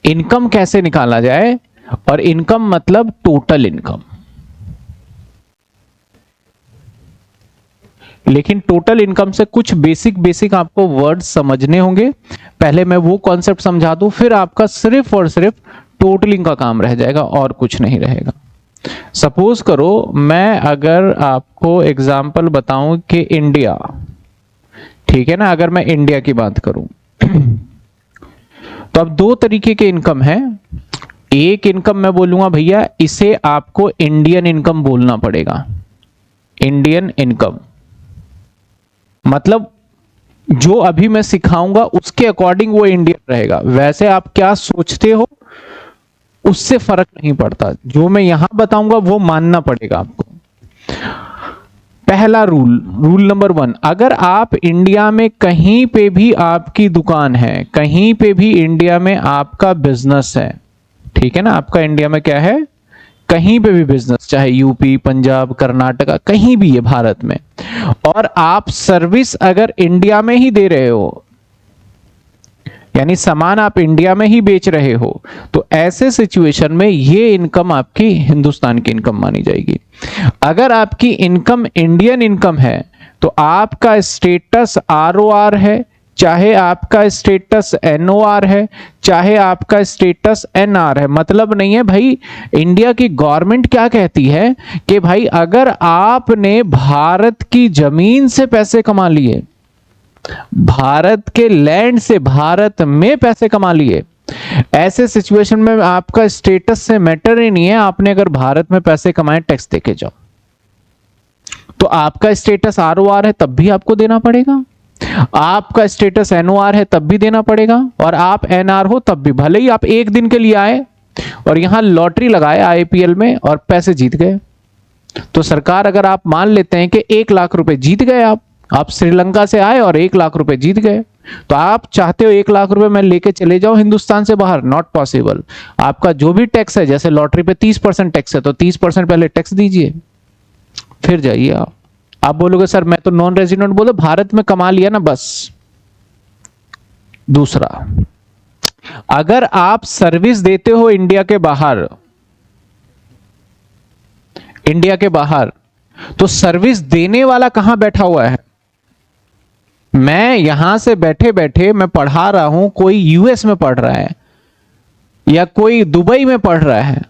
Income कैसे निकाला जाए, और इनकम मतलब टोटल इनकम। लेकिन टोटल इनकम से कुछ बेसिक आपको वर्ड्स समझने होंगे। पहले मैं वो कॉन्सेप्ट समझा दूं, फिर आपका सिर्फ और सिर्फ टोटलिंग का काम रह जाएगा और कुछ नहीं रहेगा। सपोज करो मैं अगर आपको एग्जांपल बताऊं कि इंडिया, ठीक है ना, अगर मैं इंडिया की बात करूं तो अब दो तरीके के इनकम है। एक इनकम मैं बोलूंगा भैया इसे आपको इंडियन इनकम बोलना पड़ेगा। इंडियन इनकम मतलब जो अभी मैं सिखाऊंगा उसके अकॉर्डिंग वो इंडियन रहेगा। वैसे आप क्या सोचते हो उससे फर्क नहीं पड़ता, जो मैं यहां बताऊंगा वो मानना पड़ेगा आपको। पहला रूल नंबर 1, अगर आप इंडिया में कहीं पे भी आपकी दुकान है, कहीं पे भी इंडिया में आपका बिजनेस है, ठीक है ना, आपका इंडिया में क्या है, कहीं पे भी बिजनेस, चाहे यूपी, पंजाब, कर्नाटका, कहीं भी है भारत में, और आप सर्विस अगर इंडिया में ही दे रहे हो, यानी सामान आप इंडिया में ही बेच रहे हो, तो ऐसे सिचुएशन में ये इनकम आपकी हिंदुस्तान की इनकम मानी जाएगी। अगर आपकी इनकम इंडियन इनकम है तो आपका स्टेटस आरओआर है, चाहे आपका स्टेटस एनओआर है, चाहे आपका स्टेटस एनआर है, मतलब नहीं है भाई। इंडिया की गवर्नमेंट क्या कहती है कि भाई अगर आपने भारत की जमीन से पैसे कमा लिए, भारत के लैंड से भारत में पैसे कमा लिए, ऐसे सिचुएशन में आपका स्टेटस से मैटर ही नहीं है। आपने अगर भारत में पैसे कमाए, टैक्स देके जाओ, तो आपका स्टेटस आरओआर है तब भी आपको देना पड़ेगा, आपका स्टेटस एनओआर है तब भी देना पड़ेगा, और आप एनआर हो तब भी। भले ही आप एक दिन के लिए आए और यहां लॉटरी लगाए आईपीएल में और पैसे जीत गए, तो सरकार, अगर आप मान लेते हैं कि 1 लाख रुपए जीत गए, आप श्रीलंका से आए और 1 लाख रुपए जीत गए, तो आप चाहते हो 1 लाख रुपए मैं लेके चले जाऊं हिंदुस्तान से बाहर, नॉट पॉसिबल। आपका जो भी टैक्स है, जैसे लॉटरी पे 30% टैक्स है, तो 30% पहले टैक्स दीजिए, फिर जाइए आप बोलोगे सर मैं तो नॉन रेजिडेंट, बोलो भारत में कमा लिया ना बस। दूसरा, अगर आप सर्विस देते हो इंडिया के बाहर, इंडिया के बाहर, तो सर्विस देने वाला कहां बैठा हुआ है? मैं यहां से बैठे बैठे मैं पढ़ा रहा हूं, कोई यूएस में पढ़ रहा है या कोई दुबई में पढ़ रहा है,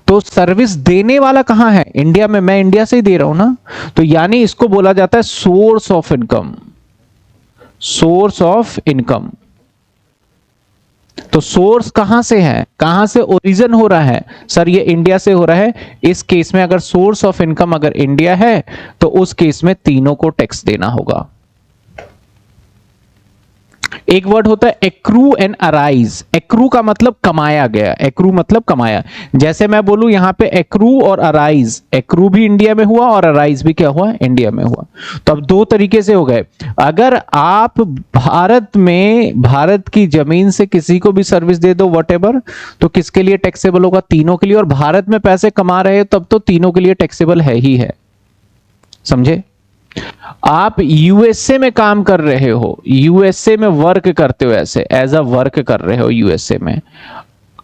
तो सर्विस देने वाला कहां है? इंडिया में। मैं इंडिया से ही दे रहा हूं ना, तो यानी इसको बोला जाता है source of income. Source of income, तो सोर्स कहां से है, कहां से ओरिजिन हो रहा है? सर ये इंडिया से हो रहा है। इस केस में अगर सोर्स ऑफ इनकम अगर इंडिया है तो उस केस में तीनों को टैक्स देना होगा। एक वर्ड होता है एक्रू एंड अराइज। एक्रू का मतलब कमाया गया, एक्रू मतलब कमाया। जैसे मैं बोलूं यहां पे एक्रू और अराइज, एक्रू भी इंडिया में हुआ और अराइज भी क्या हुआ, इंडिया में हुआ। तो अब दो तरीके से हो गए। अगर आप भारत में, भारत की जमीन से किसी को भी सर्विस दे दो व्हाटएवर, तो किसके लिए टैक्सेबल होगा? तीनों के लिए। और भारत में पैसे कमा रहे हो तब तो तीनों के लिए टैक्सेबल है ही है। समझे? आप यूएसए में काम कर रहे हो, यूएसए में वर्क करते हो, ऐसे एज अ वर्क कर रहे हो यूएसए में,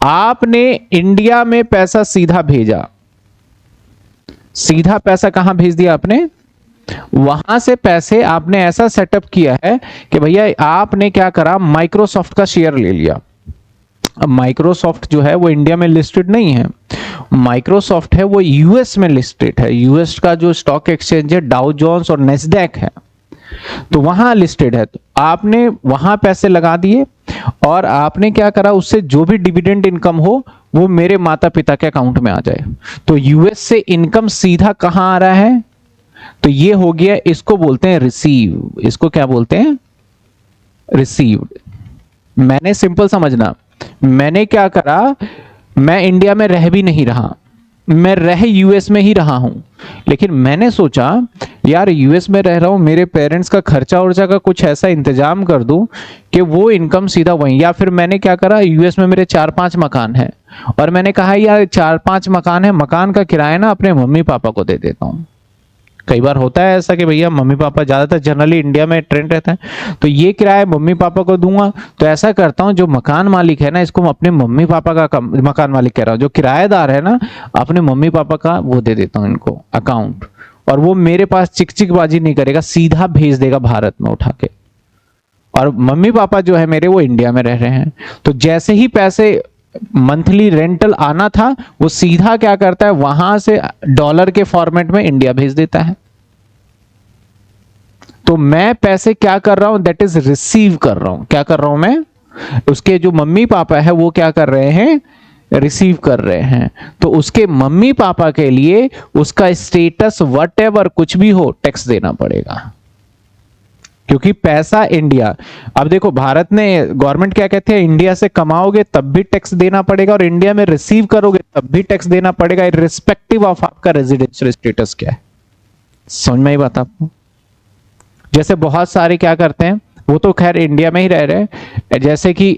आपने इंडिया में पैसा सीधा भेजा, सीधा पैसा कहां भेज दिया आपने? वहां से पैसे आपने ऐसा सेटअप किया है कि भैया आपने क्या करा, माइक्रोसॉफ्ट का शेयर ले लिया। अब माइक्रोसॉफ्ट जो है वो इंडिया में लिस्टेड नहीं है, माइक्रोसॉफ्ट है वो यूएस में लिस्टेड है। यूएस का जो स्टॉक एक्सचेंज है डाउ जोन्स और नेस्डैक है, तो वहां लिस्टेड है। तो आपने वहां पैसे लगा दिए और आपने क्या करा, उससे जो भी डिविडेंड इनकम हो वो मेरे माता पिता के अकाउंट में आ जाए। तो यूएस से इनकम सीधा कहां आ रहा है? तो ये हो गया, इसको बोलते हैं रिसीव। इसको क्या बोलते हैं? रिसीव्ड। मैंने सिंपल समझना, मैंने क्या करा, मैं इंडिया में रह भी नहीं रहा, मैं रह यूएस में ही रहा हूं, लेकिन मैंने सोचा यार यूएस में रह रहा हूं, मेरे पेरेंट्स का खर्चा उर्चा का कुछ ऐसा इंतजाम कर दूं कि वो इनकम सीधा वहीं। या फिर मैंने क्या करा, यूएस में मेरे 4-5 मकान हैं और मैंने कहा यार 4-5 मकान है, मकान का किराया ना अपने मम्मी पापा को दे देता हूं। कई बार होता है ऐसा कि भैया मम्मी पापा, ज्यादातर जनरली इंडिया में ट्रेंड रहता है, तो ये किराया मम्मी पापा को दूंगा, तो ऐसा करता हूं जो मकान मालिक है ना, इसको अपने मम्मी पापा का मकान मालिक कह रहा हूं, जो किराएदार है ना, अपने मम्मी पापा का वो दे देता हूं इनको अकाउंट, और वो मेरे पास चिकचिकबाजी नहीं करेगा, सीधा भेज देगा भारत में उठा के। और मम्मी पापा जो है मेरे, वो इंडिया में रह रहे हैं, तो जैसे ही पैसे मंथली रेंटल आना था, वो सीधा क्या करता है, वहां से डॉलर के फॉर्मेट में इंडिया भेज देता है। तो मैं पैसे क्या कर रहा हूं, दैट इज रिसीव कर रहा हूं। क्या कर रहा हूं मैं, उसके जो मम्मी पापा है वो क्या कर रहे हैं, रिसीव कर रहे हैं। तो उसके मम्मी पापा के लिए उसका स्टेटस व्हाटएवर कुछ भी हो, टैक्स देना पड़ेगा, क्योंकि पैसा इंडिया। अब देखो भारत ने गवर्नमेंट क्या कहते हैं, इंडिया से कमाओगे तब भी टैक्स देना पड़ेगा, और इंडिया में रिसीव करोगे तब भी टैक्स देना पड़ेगा, इर्रिस्पेक्टिव ऑफ आपका रेजिडेंशियल स्टेटस क्या है। समझ में आई बात आपको? जैसे बहुत सारे क्या करते हैं, वो तो खैर इंडिया में ही रह रहे हैं, जैसे कि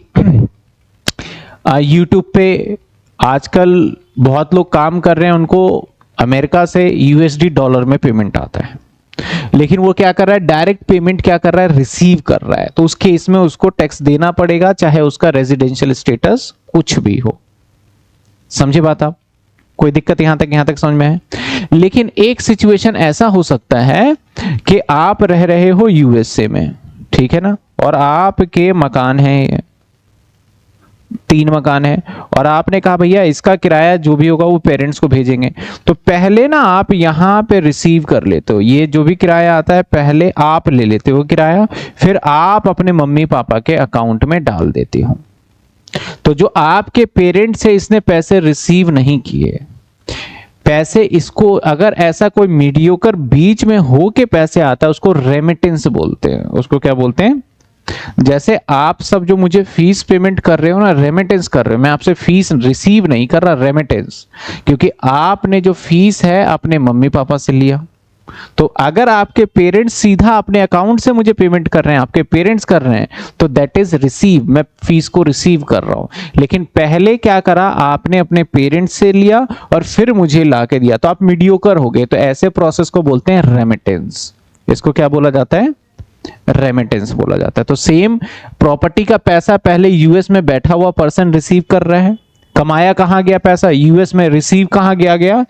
यूट्यूब पे आजकल बहुत लोग काम कर रहे हैं, उनको अमेरिका से यूएसडी डॉलर में पेमेंट आता है, लेकिन वो क्या कर रहा है, डायरेक्ट पेमेंट क्या कर रहा है, रिसीव कर रहा है, तो उस केस में उसको टैक्स देना पड़ेगा, चाहे उसका रेजिडेंशियल स्टेटस कुछ भी हो। समझे बात आप? कोई दिक्कत यहां तक समझ में है? लेकिन एक सिचुएशन ऐसा हो सकता है कि आप रह रहे हो यूएसए में, ठीक है ना, और आपके मकान है, 3 मकान है, और आपने कहा भैया इसका किराया जो भी होगा वो पेरेंट्स को भेजेंगे, तो पहले ना आप यहां पे रिसीव कर लेते हो, ये जो भी किराया आता है पहले आप ले लेते हो किराया, फिर आप अपने मम्मी पापा के अकाउंट में डाल देते हो। तो जो आपके पेरेंट्स से इसने पैसे रिसीव नहीं किए, पैसे इसको, अगर ऐसा कोई मीडियोकर बीच में हो के पैसे आता है, उसको रेमिटेंस बोलते हैं। उसको क्या बोलते हैं? जैसे आप सब जो मुझे फीस पेमेंट कर रहे हो ना, रेमिटेंस कर रहे हो, मैं आपसे फीस रिसीव नहीं कर रहा, रेमिटेंस, क्योंकि आपने जो फीस है अपने मम्मी पापा से लिया। तो अगर आपके पेरेंट्स सीधा अपने अकाउंट से मुझे पेमेंट कर रहे हैं, आपके पेरेंट्स कर रहे हैं, तो दैट इज रिसीव, मैं फीस को रिसीव कर रहा हूं। लेकिन पहले क्या करा, आपने अपने पेरेंट्स से लिया और फिर मुझे ला के दिया, तो आप मीडियोकर हो गए। तो ऐसे प्रोसेस को बोलते हैं रेमिटेंस। इसको क्या बोला जाता है? रेमिटेंस बोला जाता है। तो सेम प्रॉपर्टी का पैसा पहले यूएस में बैठा हुआ पर्सन रिसीव कर रहा है, कमाया कहां गया पैसा, यूएस में, रिसीव कहां गया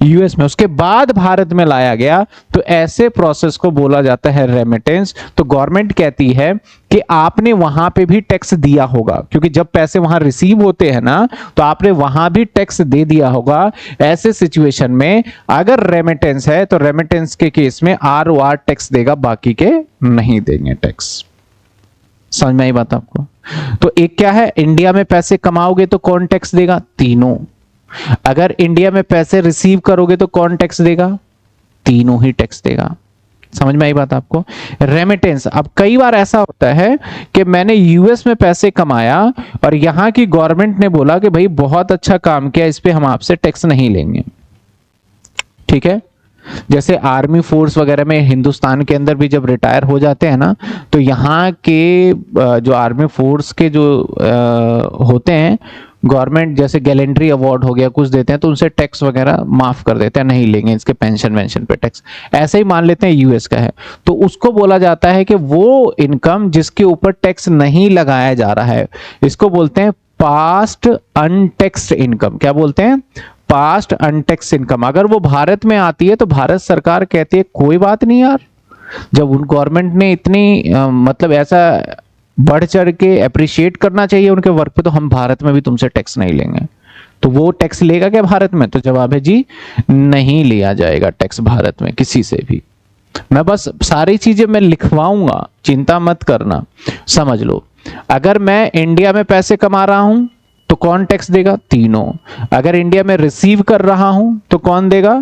यूएस में, उसके बाद भारत में लाया गया, तो ऐसे प्रोसेस को बोला जाता है रेमिटेंस। तो गवर्नमेंट कहती है कि आपने वहां पे भी टैक्स दिया होगा, क्योंकि जब पैसे वहां रिसीव होते हैं ना, तो आपने वहां भी टैक्स दे दिया होगा। ऐसे सिचुएशन में अगर रेमिटेंस है, तो रेमिटेंस के केस में आरओआर टैक्स देगा, बाकी के नहीं देंगे टैक्स। समझ में आई बात आपको? तो एक क्या है, इंडिया में पैसे कमाओगे तो कौन टैक्स देगा? तीनों। अगर इंडिया में पैसे रिसीव करोगे तो कौन टैक्स देगा? तीनों ही टैक्स देगा। समझ में आई बात आपको? रेमिटेंस। अब कई बार ऐसा होता है कि मैंने यूएस में पैसे कमाया और यहां की गवर्नमेंट ने बोला कि भाई बहुत अच्छा काम किया, इस पे हम आपसे टैक्स नहीं लेंगे, ठीक है। जैसे आर्मी फोर्स वगैरह में हिंदुस्तान के अंदर भी जब रिटायर हो जाते हैं ना, तो यहाँ के जो आर्मी फोर्स के जो होते हैं, गवर्नमेंट जैसे गैलेंट्री अवार्ड हो गया, कुछ देते हैं, तो उनसे टैक्स वगैरह माफ कर देते हैं, नहीं लेंगे इसके पेंशन वेंशन पे टैक्स। ऐसे ही मान लेते हैं यूएस का है, तो उसको बोला जाता है कि वो इनकम जिसके ऊपर टैक्स नहीं लगाया जा रहा है, इसको बोलते हैं पास्ट अनटैक्स्ड इनकम। क्या बोलते हैं? Past untaxed income. अगर वो भारत में आती है तो भारत सरकार कहती है कोई बात नहीं यार, जब उन गवर्नमेंट ने इतनी मतलब ऐसा बढ़ चढ़ के अप्रिशिएट करना चाहिए उनके वर्क पे, तो हम भारत में भी तुमसे टैक्स नहीं लेंगे। तो वो टैक्स लेगा क्या भारत में? तो जवाब है जी नहीं लिया जाएगा टैक्स भारत में किसी से भी। मैं बस सारी चीजें मैं लिखवाऊंगा, चिंता मत करना, समझ लो। अगर मैं इंडिया में पैसे कमा रहा हूं तो कौन टैक्स देगा? तीनों। अगर इंडिया में रिसीव कर रहा हूं तो कौन देगा?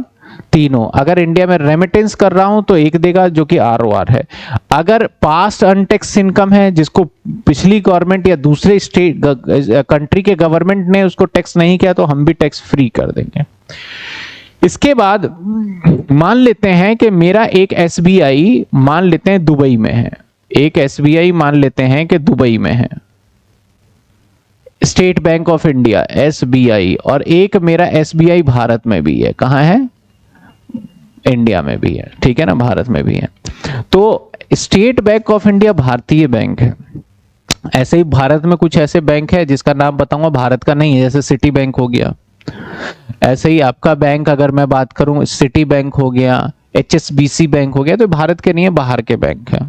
तीनों। अगर इंडिया में रेमिटेंस कर रहा हूं तो एक देगा, जो कि आरओआर है। अगर पास्ट अनटैक्स इनकम है जिसको पिछली गवर्नमेंट या दूसरे स्टेट कंट्री के गवर्नमेंट ने उसको टैक्स नहीं किया, तो हम भी टैक्स फ्री कर देंगे। इसके बाद मान लेते हैं कि मेरा एक एसबीआई मान लेते हैं दुबई में है, एक एसबीआई मान लेते हैं कि दुबई में है, state bank of India SBI, और एक मेरा एसबीआई भारत में भी है। कहां है? इंडिया में भी है, ठीक है ना, भारत में भी है। तो स्टेट बैंक ऑफ इंडिया भारतीय बैंक है। ऐसे ही भारत में कुछ ऐसे बैंक है जिसका नाम बताऊंगा, भारत का नहीं है, जैसे सिटी बैंक हो गया। ऐसे ही आपका बैंक अगर मैं बात करूं, सिटी बैंक हो गया, HSBC बैंक हो गया, तो भारत के नहीं है, बाहर के बैंक है।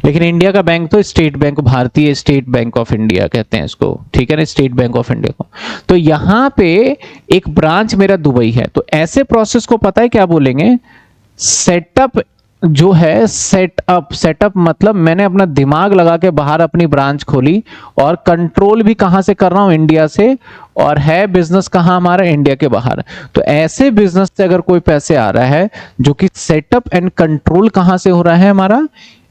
लेकिन इंडिया का बैंक तो स्टेट बैंक, भारतीय स्टेट बैंक ऑफ इंडिया कहते हैं इसको, ठीक है ना, स्टेट बैंक ऑफ इंडिया को। तो यहां पे एक ब्रांच मेरा दुबई है, तो ऐसे प्रोसेस को पता है क्या बोलेंगे, सेटअप जो है, सेटअप मतलब मैंने अपना दिमाग लगा के बाहर अपनी ब्रांच खोली और कंट्रोल भी कहां से कर रहा हूं, इंडिया से, और है बिजनेस कहां हमारा, इंडिया के बाहर। तो ऐसे बिजनेस से अगर कोई पैसे आ रहा है जो कि सेटअप एंड कंट्रोल कहां से हो रहा है, हमारा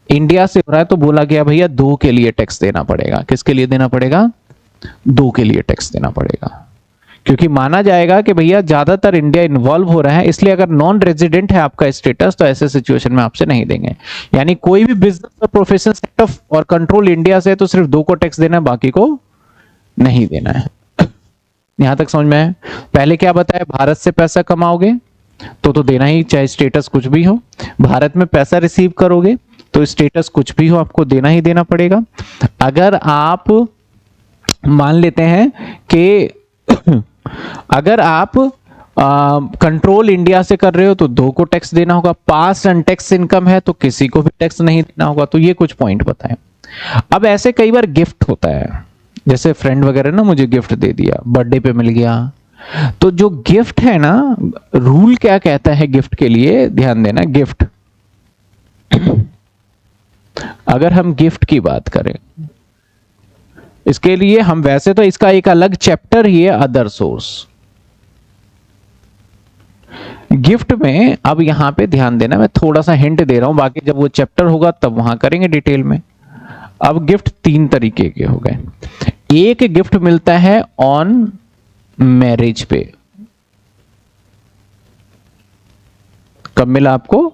इंडिया से हो रहा है, तो बोला गया भैया 2 के लिए टैक्स देना पड़ेगा। किसके लिए देना पड़ेगा, 2 के लिए टैक्स देना पड़ेगा, क्योंकि माना जाएगा कि भैया ज्यादातर इंडिया इन्वॉल्व हो रहा है, इसलिए अगर नॉन रेजिडेंट है आपका स्टेटस तो ऐसे सिचुएशन में आपसे नहीं देंगे। यानी कोई भी बिजनेस और प्रोफेशन सेटअप और कंट्रोल इंडिया से है तो सिर्फ 2 को टैक्स देना है, बाकी को नहीं देना है। यहां तक समझ में है। पहले क्या बताया, भारत से पैसा कमाओगे तो देना ही, चाहे स्टेटस कुछ भी हो। भारत में पैसा रिसीव करोगे तो स्टेटस कुछ भी हो आपको देना ही देना पड़ेगा। अगर आप मान लेते हैं कि अगर आप कंट्रोल इंडिया से कर रहे हो तो 2 को टैक्स देना होगा। पास अनटैक्स इनकम है तो किसी को भी टैक्स नहीं देना होगा। तो ये कुछ पॉइंट बताएं। अब ऐसे कई बार गिफ्ट होता है, जैसे फ्रेंड वगैरह ना मुझे गिफ्ट दे दिया, बर्थडे पे मिल गया, तो जो गिफ्ट है ना, रूल क्या कहता है गिफ्ट के लिए, ध्यान देना। गिफ्ट, अगर हम गिफ्ट की बात करें, इसके लिए हम वैसे तो इसका एक अलग चैप्टर ही है, अदर सोर्स। गिफ्ट में अब यहां पे ध्यान देना, मैं थोड़ा सा हिंट दे रहा हूं, बाकी जब वो चैप्टर होगा तब वहां करेंगे डिटेल में। अब गिफ्ट 3 तरीके के हो गए। एक गिफ्ट मिलता है ऑन मैरिज पे। कब मिला आपको,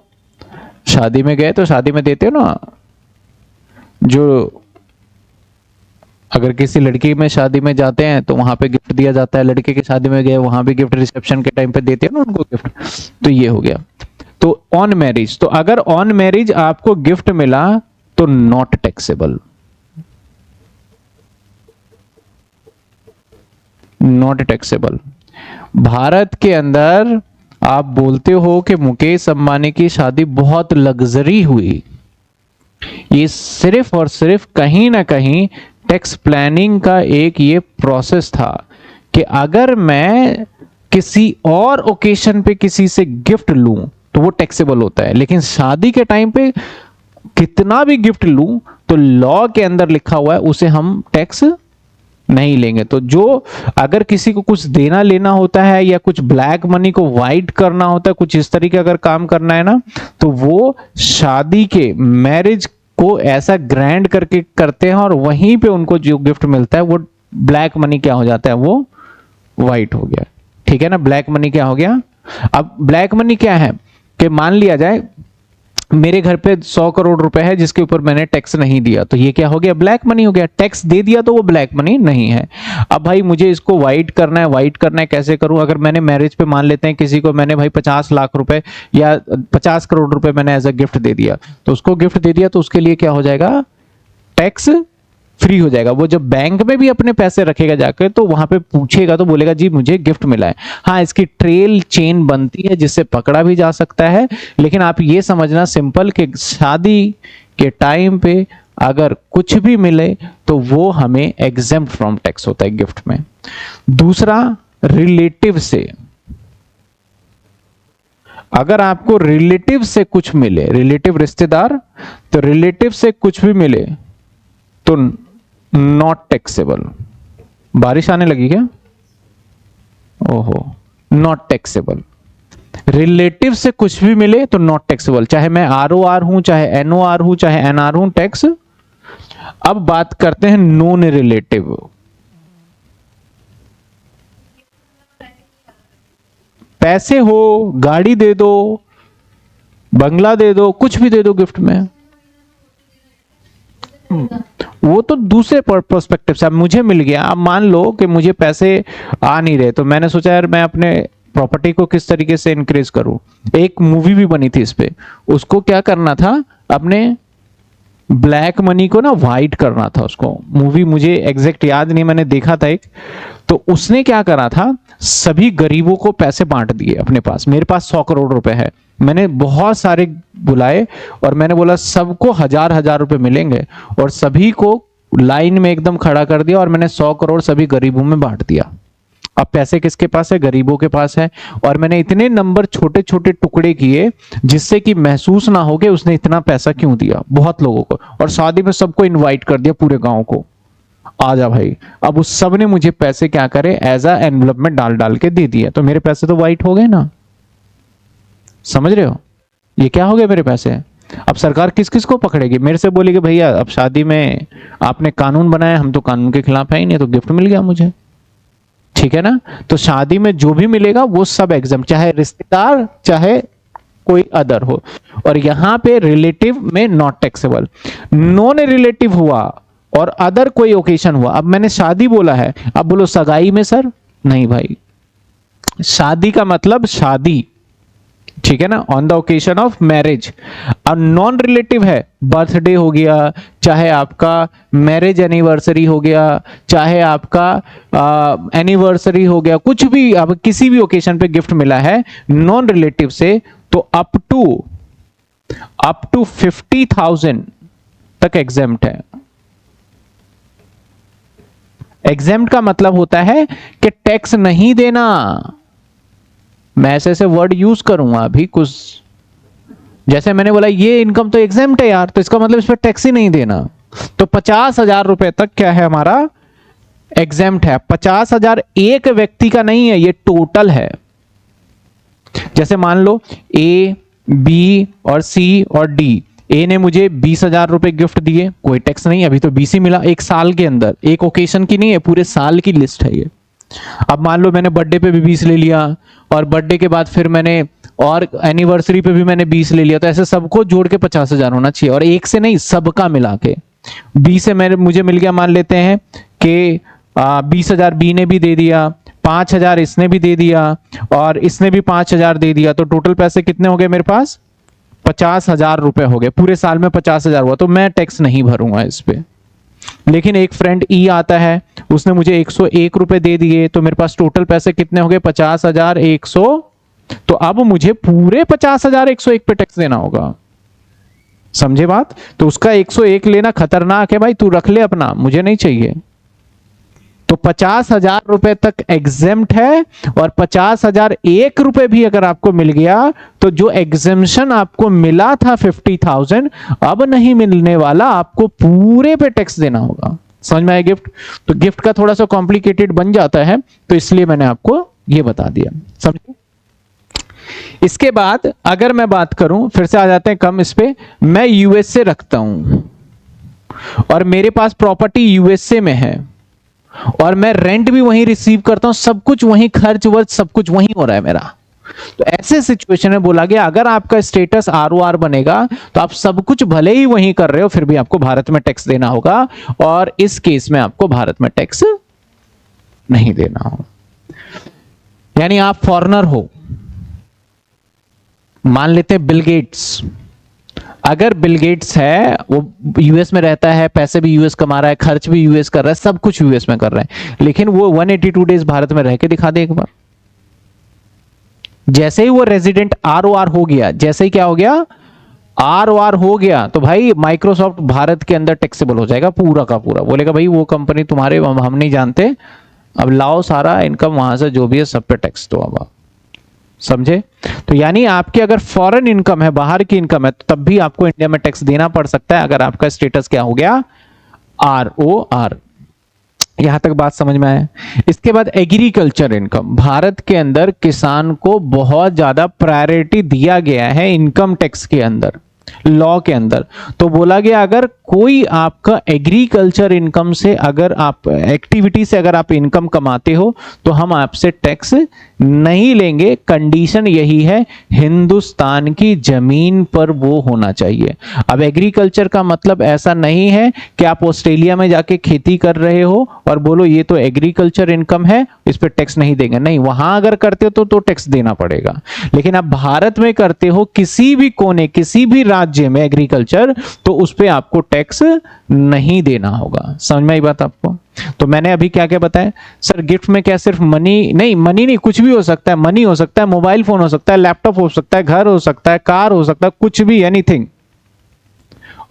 शादी में गए तो शादी में देते हो ना, जो अगर किसी लड़की में शादी में जाते हैं तो वहां पे गिफ्ट दिया जाता है, लड़के की शादी में गए वहां भी गिफ्ट, रिसेप्शन के टाइम पे देते हैं ना उनको गिफ्ट। तो ये हो गया, तो ऑन मैरिज। तो अगर ऑन मैरिज आपको गिफ्ट मिला तो not taxable, not taxable. Bharat के अंदर आप बोलते हो कि मुकेश अंबानी की शादी बहुत लग्जरी हुई, ये सिर्फ और सिर्फ कहीं ना कहीं टैक्स प्लानिंग का एक ये प्रोसेस था कि अगर मैं किसी और ओकेशन पे किसी से गिफ्ट लूं तो वो टैक्सेबल होता है, लेकिन शादी के टाइम पे कितना भी गिफ्ट लूं तो लॉ के अंदर लिखा हुआ है उसे हम टैक्स नहीं लेंगे। तो जो अगर किसी को कुछ देना लेना होता है या कुछ ब्लैक मनी को वाइट करना होता है, कुछ इस तरीके अगर काम करना है ना, तो वो शादी के मैरिज को ऐसा ग्रैंड करके करते हैं और वहीं पे उनको जो गिफ्ट मिलता है वो ब्लैक मनी क्या हो जाता है, वो वाइट हो गया। ठीक है ना, ब्लैक मनी क्या हो गया। अब ब्लैक मनी क्या है कि मान लिया जाए मेरे घर पे 100 करोड़ रुपए है जिसके ऊपर मैंने टैक्स नहीं दिया, तो ये क्या हो गया, ब्लैक मनी हो गया। टैक्स दे दिया तो वो ब्लैक मनी नहीं है। अब भाई मुझे इसको वाइट करना है, वाइट करना है कैसे करूं। अगर मैंने मैरिज पे मान लेते हैं किसी को मैंने भाई 50 लाख रुपए या 50 करोड़ रुपए मैंने एज अ गिफ्ट दे दिया, तो उसको गिफ्ट दे दिया तो उसके लिए क्या हो जाएगा, टैक्स फ्री हो जाएगा। वो जब बैंक में भी अपने पैसे रखेगा जाकर तो वहां पे पूछेगा तो बोलेगा जी मुझे गिफ्ट मिला है। हाँ, इसकी ट्रेल चेन बनती है जिससे पकड़ा भी जा सकता है, लेकिन आप ये समझना सिंपल कि शादी के टाइम पे अगर कुछ भी मिले तो वो हमें एग्जेम्प्ट फ्रॉम टैक्स होता है गिफ्ट में। दूसरा, रिलेटिव से, अगर आपको रिलेटिव से कुछ मिले, रिलेटिव रिश्तेदार, तो रिलेटिव से कुछ भी मिले तो नॉट टैक्सेबल। बारिश आने लगी क्या, ओहो, नॉट टैक्सेबल। रिलेटिव से कुछ भी मिले तो नॉट टैक्सेबल, चाहे मैं ROR हूं, चाहे NOR हूं, चाहे NR हूं, टैक्स। अब बात करते हैं नॉन रिलेटिव। पैसे हो, गाड़ी दे दो, बंगला दे दो, कुछ भी दे दो गिफ्ट में, वो तो दूसरे पर्सपेक्टिव से। अब मुझे मिल गया, अब मान लो कि मुझे पैसे आ नहीं रहे तो मैंने सोचा यार मैं अपने प्रॉपर्टी को किस तरीके से इंक्रीज करूं। एक मूवी भी बनी थी इस पे, उसको क्या करना था, अपने ब्लैक मनी को ना व्हाइट करना था उसको। मूवी मुझे एग्जैक्ट याद नहीं, मैंने देखा था एक। तो उसने क्या करा था, सभी गरीबों को पैसे बांट दिए अपने पास। मेरे पास 100 करोड़ रुपए है, मैंने बहुत सारे बुलाए और मैंने बोला सबको 1000-1000 रुपए मिलेंगे, और सभी को लाइन में एकदम खड़ा कर दिया और मैंने 100 करोड़ सभी गरीबों में बांट दिया। अब पैसे किसके पास है, गरीबों के पास है। और मैंने इतने नंबर छोटे छोटे टुकड़े किए जिससे कि महसूस ना हो कि उसने इतना पैसा क्यों दिया बहुत लोगों को। और शादी में सबको इनवाइट कर दिया, पूरे गांव को, आ जा भाई। अब उस सब ने मुझे पैसे क्या करे, एज अ एनवलप में डाल डाल के दे दिए। तो मेरे पैसे तो वाइट हो गए ना, समझ रहे हो, ये क्या हो गए मेरे पैसे। अब सरकार किस किस को पकड़ेगी, मेरे से बोलेगी भैया अब शादी में आपने कानून बनाया, हम तो कानून के खिलाफ है ही नहीं, तो गिफ्ट मिल गया मुझे, ठीक है ना। तो शादी में जो भी मिलेगा वो सब एग्जाम, चाहे रिश्तेदार चाहे कोई अदर हो। और यहां पे रिलेटिव में नॉट टैक्सेबल, नॉन रिलेटिव हुआ और अदर कोई ओकेशन हुआ। अब मैंने शादी बोला है, अब बोलो सगाई में सर, नहीं भाई, शादी का मतलब शादी, ठीक है ना, on the occasion of marriage. और नॉन रिलेटिव है, बर्थडे हो गया, चाहे आपका मैरिज एनिवर्सरी हो गया, चाहे आपका एनिवर्सरी हो गया, कुछ भी अब किसी भी ओकेशन पे गिफ्ट मिला है नॉन रिलेटिव से, तो अप टू 50,000 तक एग्जेम्प्ट है। एग्जेम्प्ट का मतलब होता है कि टैक्स नहीं देना। मैं ऐसे ऐसे वर्ड यूज करूंगा अभी कुछ, जैसे मैंने बोला ये इनकम तो एग्जेम्प्ट है यार, तो इसका मतलब इस पर टैक्स ही नहीं देना। तो 50,000 रुपए तक क्या है हमारा, एग्जेम्प्ट है। 50,000 एक व्यक्ति का नहीं है, ये टोटल है। जैसे मान लो ए, बी और सी और डी। ए ने मुझे 20,000 रुपए गिफ्ट दिए, कोई टैक्स नहीं, अभी तो 20 ही मिला एक साल के अंदर, एक ओकेशन की नहीं है, पूरे साल की लिस्ट है ये। अब मान लो मैंने बर्थडे पे भी 20 ले लिया, और बर्थडे के बाद फिर मैंने और एनिवर्सरी पे भी मैंने 20 ले लिया, तो ऐसे सबको जोड़ के 50,000 होना चाहिए। और एक से नहीं, सबका मिला के 20 से मुझे मिल गया, मान लेते हैं कि 20,000 बी ने भी दे दिया, 5,000 इसने भी दे दिया, और इसने भी 5,000 दे दिया, तो टोटल पैसे कितने हो गए मेरे पास, 50,000 रुपए हो गए। पूरे साल में 50,000 हुआ, तो मैं टैक्स नहीं भरूंगा इस पे। लेकिन एक फ्रेंड ई आता है, उसने मुझे 101 रुपए दे दिए, तो मेरे पास टोटल पैसे कितने हो गए, 50,100। तो अब मुझे पूरे 50,101 पे टैक्स देना होगा, समझे बात। तो उसका 101 लेना खतरनाक है भाई, तू रख ले अपना, मुझे नहीं चाहिए। तो 50,000 रुपए तक एग्जेम्प्ट है, और 50,001 रुपए भी अगर आपको मिल गया, तो जो एग्जेम्पशन आपको मिला था 50,000 अब नहीं मिलने वाला, आपको पूरे पे टैक्स देना होगा। समझ में आया गिफ्ट। तो गिफ्ट का थोड़ा सा कॉम्प्लिकेटेड बन जाता है, तो इसलिए मैंने आपको ये बता दिया, समझे। इसके बाद अगर मैं बात करूं, फिर से आ जाते हैं कम इस पे, मैं यूएसए रखता हूं और मेरे पास प्रॉपर्टी यूएसए में है, और मैं रेंट भी वहीं रिसीव करता हूं, सब कुछ वहीं, खर्च वर्च सब कुछ वहीं हो रहा है मेरा। तो ऐसे सिचुएशन में बोला गया अगर आपका स्टेटस आरओआर बनेगा, तो आप सब कुछ भले ही वहीं कर रहे हो, फिर भी आपको भारत में टैक्स देना होगा, और इस केस में आपको भारत में टैक्स नहीं देना हो। यानी आप फॉरेनर हो, मान लेते हैं बिल गेट्स। अगर बिल गेट्स है, वो यूएस में रहता है, पैसे भी यूएस कमा रहा है, खर्च भी यूएस कर रहा है, सब कुछ यूएस में कर रहा है, लेकिन वो 182 डेज भारत में रह के दिखा दे एक बार। जैसे ही वो रेजिडेंट आरओआर हो गया, जैसे ही क्या हो गया, आरओआर हो गया, तो भाई माइक्रोसॉफ्ट भारत के अंदर टैक्सेबल हो जाएगा पूरा का पूरा। बोलेगा भाई वो कंपनी तुम्हारे, हम नहीं जानते, अब लाओ सारा इनकम वहां से जो भी है सब पे टैक्स दो अब, समझे। तो यानी आपकी अगर फॉरेन इनकम है, बाहर की इनकम है, तो तब भी आपको इंडिया में टैक्स देना पड़ सकता है, अगर आपका स्टेटस क्या हो गया, आरओआर। यहां तक बात समझ में आया। इसके बाद एग्रीकल्चर इनकम, भारत के अंदर किसान को बहुत ज्यादा प्रायोरिटी दिया गया है इनकम टैक्स के अंदर, लॉ के अंदर। तो बोला गया अगर कोई आपका एग्रीकल्चर इनकम से, अगर आप एक्टिविटी से अगर आप इनकम कमाते हो, तो हम आपसे टैक्स नहीं लेंगे, कंडीशन यही है हिंदुस्तान की जमीन पर वो होना चाहिए। अब एग्रीकल्चर का मतलब ऐसा नहीं है कि आप ऑस्ट्रेलिया में जाके खेती कर रहे हो और बोलो ये तो एग्रीकल्चर इनकम है, इस पे टैक्स नहीं देंगे। नहीं, वहां अगर करते हो तो टैक्स देना पड़ेगा। लेकिन आप भारत में करते हो किसी भी कोने किसी भी राज्य में एग्रीकल्चर, तो उस पे आपको टैक्स नहीं देना होगा। समझ में आई बात आपको? तो मैंने अभी क्या क्या बताया सर, गिफ्ट में क्या सिर्फ मनी नहीं, कुछ भी हो सकता है। मनी हो सकता है, मोबाइल फोन हो सकता है, लैपटॉप हो सकता है, घर हो सकता है, कार हो सकता है, कुछ भी, एनीथिंग।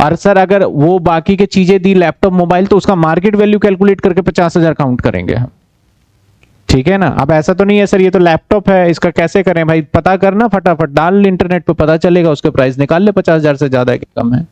और सर अगर वो बाकी के चीजें दी, लैपटॉप मोबाइल, तो उसका मार्केट वैल्यू कैलकुलेट करके 50,000 काउंट करेंगे हम। ठीक है ना? अब ऐसा तो नहीं है सर ये तो लैपटॉप है, इसका कैसे करें भाई? पता करना, फटाफट डाल इंटरनेट पे, पता चलेगा, उसके प्राइस निकाल ले, 50,000 से ज्यादा है कि कम है।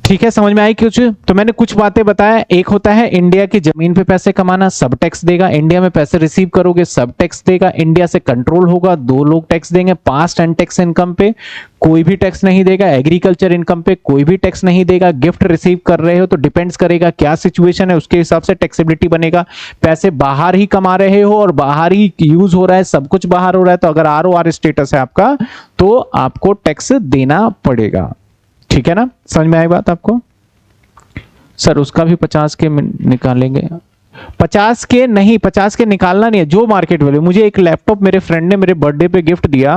ठीक है, समझ में आई कुछ? तो मैंने कुछ बातें बताया। एक होता है इंडिया की जमीन पे पैसे कमाना, सब टैक्स देगा। इंडिया में पैसे रिसीव करोगे, सब टैक्स देगा। इंडिया से कंट्रोल होगा, दो लोग टैक्स देंगे। पास्ट एंड टैक्स इनकम पे कोई भी टैक्स नहीं देगा, एग्रीकल्चर इनकम पे कोई भी टैक्स नहीं देगा। गिफ्ट रिसीव कर रहे हो तो डिपेंड्स करेगा क्या सिचुएशन है, उसके हिसाब से टैक्सेबिलिटी बनेगा। पैसे बाहर ही कमा रहे हो और बाहर ही यूज हो रहा है, सब कुछ बाहर हो रहा है, तो अगर ROR स्टेटस है आपका तो आपको टैक्स देना पड़ेगा। ठीक है ना? समझ में आई बात आपको? सर उसका भी 50 के निकालेंगे? 50 के नहीं, 50 के निकालना नहीं है, जो मार्केट वैल्यू। मुझे एक लैपटॉप मेरे फ्रेंड ने मेरे बर्थडे पे गिफ्ट दिया,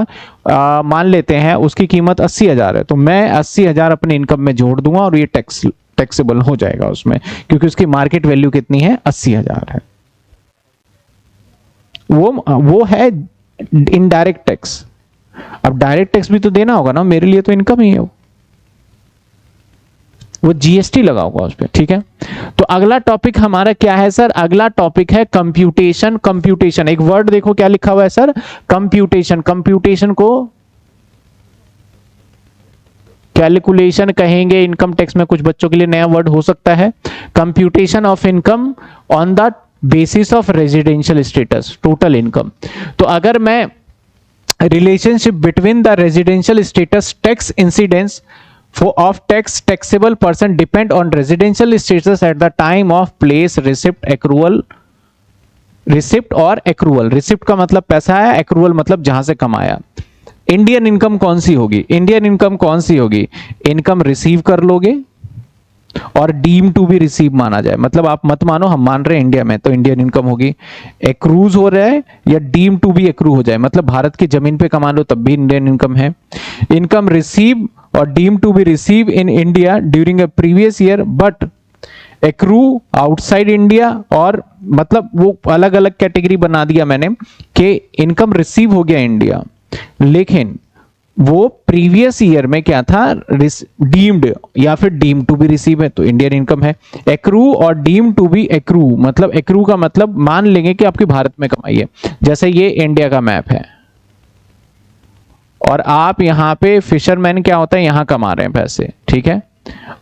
मान लेते हैं उसकी कीमत 80,000 है, तो मैं 80,000 अपनी इनकम में जोड़ दूंगा और ये टैक्सेबल हो जाएगा उसमें, क्योंकि उसकी मार्केट वैल्यू कितनी है? 80,000 है। वो है इनडायरेक्ट टैक्स। अब डायरेक्ट टैक्स भी तो देना होगा ना, मेरे लिए तो इनकम ही है वो GST लगा होगा उस पर। ठीक है, तो अगला टॉपिक हमारा क्या है सर? अगला टॉपिक है कंप्यूटेशन। कंप्यूटेशन, एक वर्ड देखो क्या लिखा हुआ है सर, कंप्यूटेशन। कंप्यूटेशन को कैलकुलेशन कहेंगे, इनकम टैक्स में कुछ बच्चों के लिए नया वर्ड हो सकता है। Computation of income on the basis of residential status, total income. तो अगर मैं relationship between the residential status tax incidence of taxable person depend on residential status at the time of place receipt accrual। Receipt और accrual, receipt का मतलब पैसा है, accrual मतलब जहां से कमाया। इंडियन इनकम कौन सी होगी? इंडियन इनकम कौन सी होगी? इनकम रिसीव कर लोगे और डीम टू भी रिसीव माना जाए, मतलब आप मत मानो, हम मान रहे हैं इंडिया में, तो इंडियन इनकम होगी। एक्रूज हो रहा है या डीम टू भी एक्रू हो जाए, मतलब भारत की जमीन पे कमा लो तब भी इंडियन इनकम है। इनकम रिसीव और deem to be receive in India during a previous year but accrue outside India, और मतलब वो अलग अलग कैटेगरी बना दिया मैंने कि इनकम रिसीव हो गया इंडिया, लेकिन वो प्रीवियस ईयर में क्या था? डीम्ड या फिर डीम टू बी रिसीव है, तो इंडियन इनकम है। एक्रू और डीम टू बी एक्रू, मतलब एक्रू का मतलब मान लेंगे कि आपकी भारत में कमाई है। जैसे ये इंडिया का मैप है और आप यहाँ पे फिशरमैन क्या होता है, यहाँ कमा रहे हैं पैसे। ठीक है,